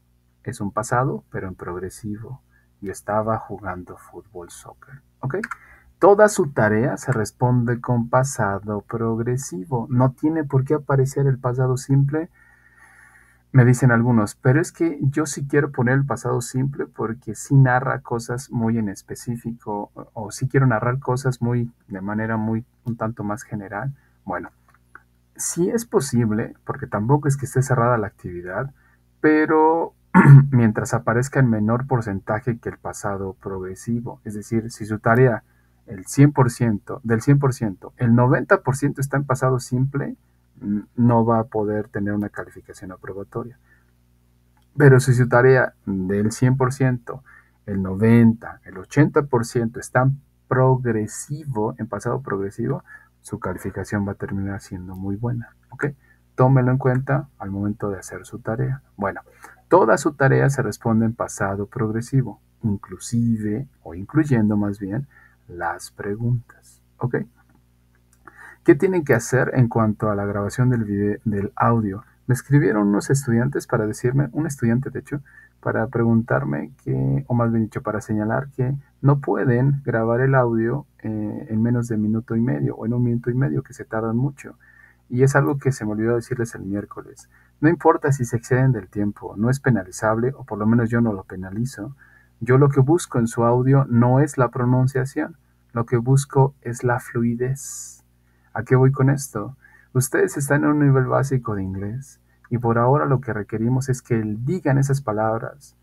es un pasado, pero en progresivo. Yo estaba jugando fútbol, soccer. ¿Ok? Toda su tarea se responde con pasado progresivo. No tiene por qué aparecer el pasado simple. Me dicen algunos, pero es que yo sí quiero poner el pasado simple porque sí narra cosas muy en específico o sí quiero narrar cosas de manera muy un tanto más general. Bueno, sí es posible, porque tampoco es que esté cerrada la actividad, pero mientras aparezca en menor porcentaje que el pasado progresivo. Es decir, si su tarea, el 100%, del 100%, el 90% está en pasado simple, no va a poder tener una calificación aprobatoria. Pero si su tarea del 100%, el 90%, el 80% está en progresivo, en pasado progresivo, su calificación va a terminar siendo muy buena. ¿Ok? Tómelo en cuenta al momento de hacer su tarea. Bueno, toda su tarea se responde en pasado progresivo, inclusive o incluyendo más bien las preguntas. ¿Ok? ¿Qué tienen que hacer en cuanto a la grabación del audio? Me escribieron unos estudiantes para decirme, un estudiante de hecho, para preguntarme que, o más bien dicho, para señalar que no pueden grabar el audio en menos de minuto y medio o en un minuto y medio, que se tardan mucho. Y es algo que se me olvidó decirles el miércoles. No importa si se exceden del tiempo, no es penalizable, o por lo menos yo no lo penalizo. Yo lo que busco en su audio no es la pronunciación, lo que busco es la fluidez. ¿A qué voy con esto? Ustedes están en un nivel básico de inglés y por ahora lo que requerimos es que digan esas palabras.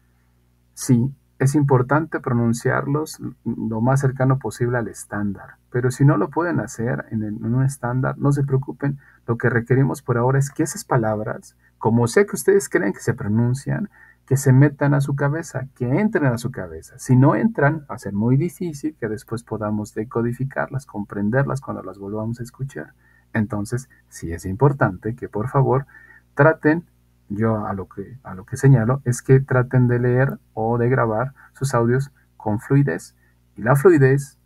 Sí, es importante pronunciarlos lo más cercano posible al estándar, pero si no lo pueden hacer en un estándar, no se preocupen. Lo que requerimos por ahora es que esas palabras, como sé que ustedes creen que se pronuncian, que se metan a su cabeza, que entren a su cabeza. Si no entran, va a ser muy difícil que después podamos decodificarlas, comprenderlas cuando las volvamos a escuchar. Entonces, sí es importante que por favor traten, yo a lo que señalo es que traten de leer o de grabar sus audios con fluidez. Y la fluidez,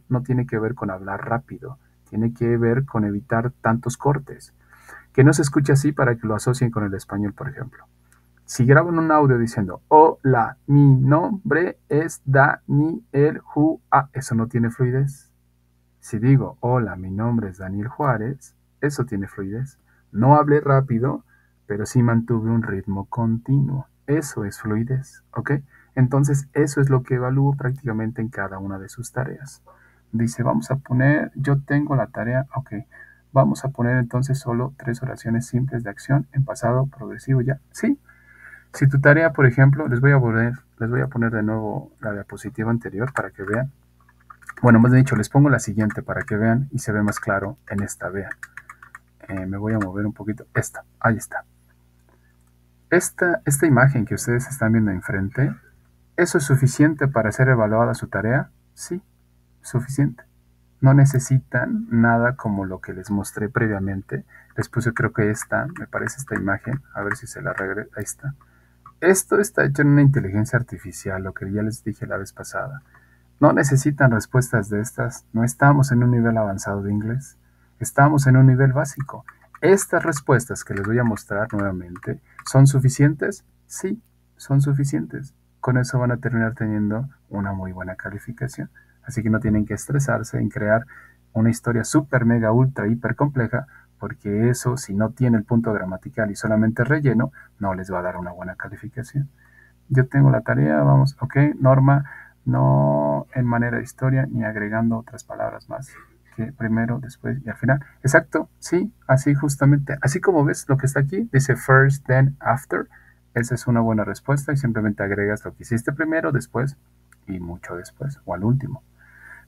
no tiene que ver con hablar rápido, tiene que ver con evitar tantos cortes. Que no se escuche así para que lo asocien con el español, por ejemplo. Si graban un audio diciendo, hola, mi nombre es Daniel Juárez, eso no tiene fluidez. Si digo, hola, mi nombre es Daniel Juárez, eso tiene fluidez. No hablé rápido, pero sí mantuve un ritmo continuo. Eso es fluidez, ¿ok? Entonces, eso es lo que evalúo prácticamente en cada una de sus tareas. Dice, vamos a poner, yo tengo la tarea, ok. Vamos a poner entonces solo 3 oraciones simples de acción en pasado progresivo ya. Sí, si tu tarea, por ejemplo, les voy a poner de nuevo la diapositiva anterior para que vean. Bueno, más dicho, les pongo la siguiente para que vean y se ve más claro en esta, vean. Me voy a mover un poquito. Ahí está. Esta imagen que ustedes están viendo enfrente, ¿eso es suficiente para ser evaluada su tarea? Sí, suficiente. No necesitan nada como lo que les mostré previamente. Les puse, creo que me parece esta imagen. A ver si se la regreso. Ahí está. Esto está hecho en una inteligencia artificial, lo que ya les dije la vez pasada. No necesitan respuestas de estas. No estamos en un nivel avanzado de inglés. Estamos en un nivel básico. Estas respuestas que les voy a mostrar nuevamente, ¿son suficientes? Sí, son suficientes. Con eso van a terminar teniendo una muy buena calificación. Así que no tienen que estresarse en crear una historia súper, mega, ultra, hiper compleja, porque eso, si no tiene el punto gramatical y solamente relleno, no les va a dar una buena calificación. Yo tengo la tarea, vamos, ok, Norma, no en manera de historia ni agregando otras palabras más que primero, después y al final. Exacto, sí, así justamente, así como ves lo que está aquí, dice first, then, after. Esa es una buena respuesta y simplemente agregas lo que hiciste primero, después y mucho después o al último.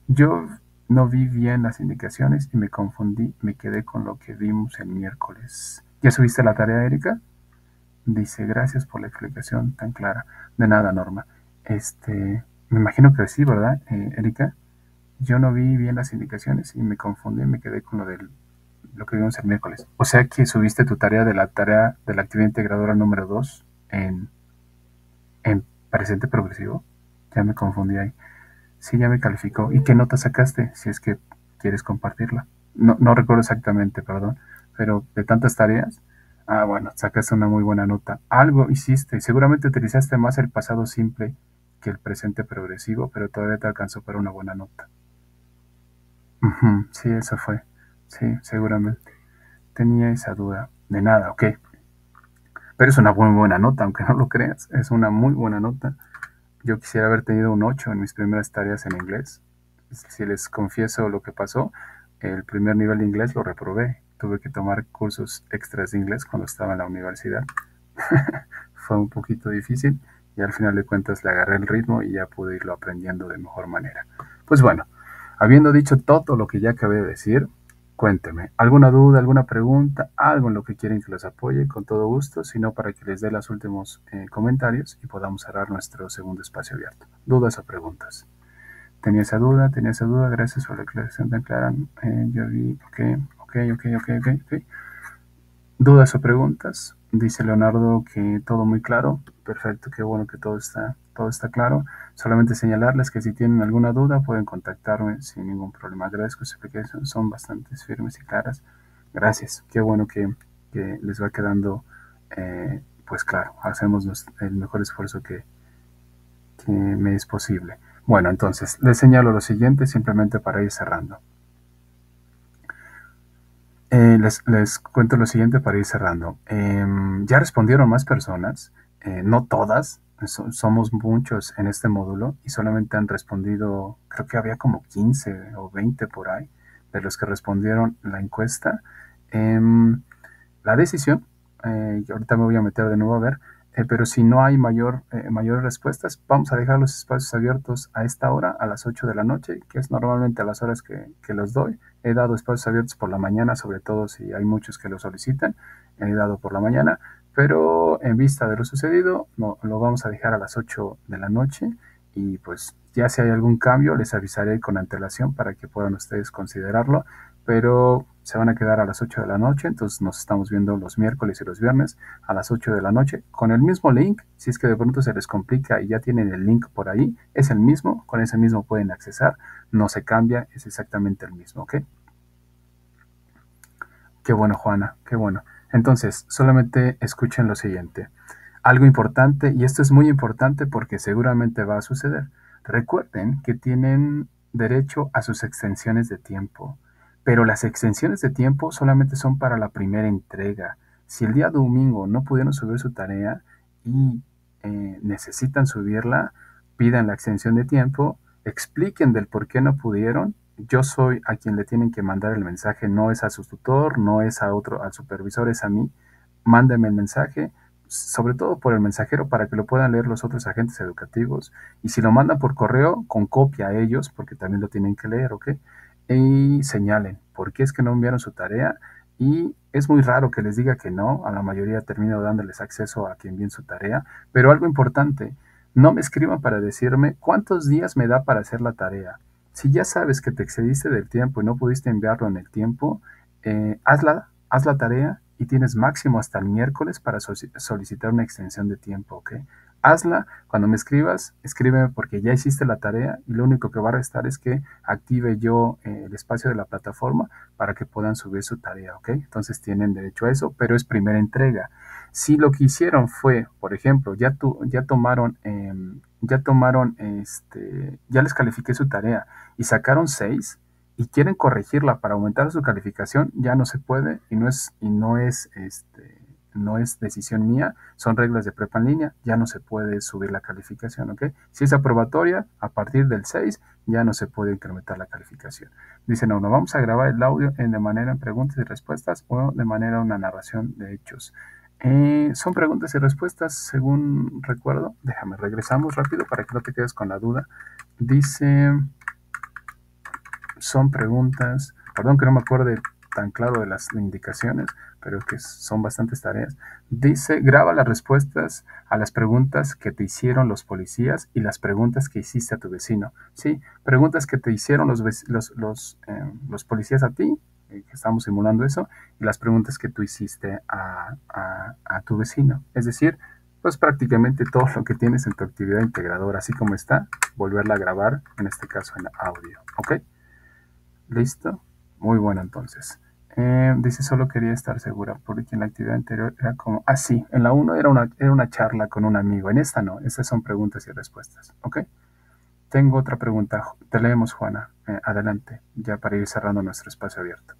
Yo No vi bien las indicaciones y me confundí. Me quedé con lo que vimos el miércoles. ¿Ya subiste la tarea, Erika? Dice, gracias por la explicación tan clara. De nada, Norma. Me imagino que sí, ¿verdad, Erika? Yo no vi bien las indicaciones y me confundí y me quedé con lo que vimos el miércoles. O sea que subiste tu tarea de la actividad integradora número 2 en presente progresivo. Ya me confundí ahí. Sí, ya me calificó. ¿Y qué nota sacaste? Si es que quieres compartirla. No recuerdo exactamente, perdón. Pero de tantas tareas. Ah, bueno, sacaste una muy buena nota. Algo hiciste. Seguramente utilizaste más el pasado simple que el presente progresivo, pero todavía te alcanzó para una buena nota. Sí, eso fue. Sí, seguramente. Tenía esa duda. De nada, ok. Pero es una muy buena nota, aunque no lo creas. Es una muy buena nota. Yo quisiera haber tenido un 8 en mis primeras tareas en inglés. Si les confieso lo que pasó, el primer nivel de inglés lo reprobé. Tuve que tomar cursos extras de inglés cuando estaba en la universidad. Fue un poquito difícil y al final de cuentas le agarré el ritmo y ya pude irlo aprendiendo de mejor manera. Pues bueno, habiendo dicho todo lo que ya acabé de decir, cuénteme, ¿alguna duda, alguna pregunta, algo en lo que quieren que los apoye? Con todo gusto, sino para que les dé los últimos comentarios y podamos cerrar nuestro segundo espacio abierto. ¿Dudas o preguntas? Tenía esa duda, gracias por la aclaración tan clara. Yo vi, ok. ¿Dudas o preguntas? Dice Leonardo que todo muy claro. Perfecto, qué bueno que todo está claro. Solamente señalarles que si tienen alguna duda pueden contactarme sin ningún problema. Agradezco su explicación, son bastante firmes y claras. Gracias, qué bueno que les va quedando pues claro. Hacemos el mejor esfuerzo que me es posible. Bueno, entonces les señalo lo siguiente simplemente para ir cerrando. Les cuento lo siguiente para ir cerrando. Ya respondieron más personas, no todas, somos muchos en este módulo y solamente han respondido, creo que había como 15 o 20 por ahí, de los que respondieron la encuesta. La decisión, ahorita me voy a meter de nuevo a ver, pero si no hay mayores respuestas, vamos a dejar los espacios abiertos a esta hora, a las 8 de la noche, que es normalmente a las horas que los doy. He dado espacios abiertos por la mañana, sobre todo si hay muchos que lo solicitan. He dado por la mañana, pero en vista de lo sucedido, no, lo vamos a dejar a las 8 de la noche y pues ya si hay algún cambio les avisaré con antelación para que puedan ustedes considerarlo, pero se van a quedar a las 8 de la noche, entonces nos estamos viendo los miércoles y los viernes a las 8 de la noche con el mismo link. Si es que de pronto se les complica y ya tienen el link por ahí, es el mismo, con ese mismo pueden accesar, no se cambia, es exactamente el mismo, ¿ok? Qué bueno, Juana, qué bueno. Entonces, solamente escuchen lo siguiente. Algo importante, y esto es muy importante porque seguramente va a suceder. Recuerden que tienen derecho a sus extensiones de tiempo, pero las extensiones de tiempo solamente son para la primera entrega. Si el día domingo no pudieron subir su tarea y necesitan subirla, pidan la extensión de tiempo, expliquen del por qué no pudieron. Yo soy a quien le tienen que mandar el mensaje, no es a su tutor, no es a otro, al supervisor, es a mí. Mándenme el mensaje, sobre todo por el mensajero, para que lo puedan leer los otros agentes educativos. Y si lo mandan por correo, con copia a ellos, porque también lo tienen que leer, ¿ok? Y señalen por qué es que no enviaron su tarea. Y es muy raro que les diga que no, a la mayoría termino dándoles acceso a que envíen su tarea. Pero algo importante, no me escriban para decirme cuántos días me da para hacer la tarea. Si ya sabes que te excediste del tiempo y no pudiste enviarlo en el tiempo, haz la tarea y tienes máximo hasta el miércoles para solicitar una extensión de tiempo, ¿ok? Hazla, cuando me escribas, escríbeme porque ya hiciste la tarea y lo único que va a restar es que active yo el espacio de la plataforma para que puedan subir su tarea, ¿ok? Entonces tienen derecho a eso, pero es primera entrega. Si lo que hicieron fue, por ejemplo, ya les califiqué su tarea y sacaron 6 y quieren corregirla para aumentar su calificación, ya no se puede y no es decisión mía, son reglas de prepa en línea, ya no se puede subir la calificación, ¿ok? Si es aprobatoria, a partir del 6 ya no se puede incrementar la calificación. Dice, no, vamos a grabar el audio de manera en preguntas y respuestas o de manera una narración de hechos. Son preguntas y respuestas, según recuerdo. Déjame, regresamos rápido para que no te quedes con la duda. Dice, son preguntas, perdón que no me acuerde tan claro de las indicaciones, pero que son bastantes tareas. Dice, graba las respuestas a las preguntas que te hicieron los policías y las preguntas que hiciste a tu vecino. Sí, preguntas que te hicieron los policías a ti, que estamos simulando eso, y las preguntas que tú hiciste a tu vecino. Es decir, pues prácticamente todo lo que tienes en tu actividad integradora, así como está, volverla a grabar, en este caso en audio. ¿Ok? ¿Listo? Muy bueno entonces. Dice, solo quería estar segura, porque en la actividad anterior era como, sí, en la 1 era una charla con un amigo, en esta no, estas son preguntas y respuestas, ¿ok? Tengo otra pregunta, te leemos Juana, adelante, ya para ir cerrando nuestro espacio abierto.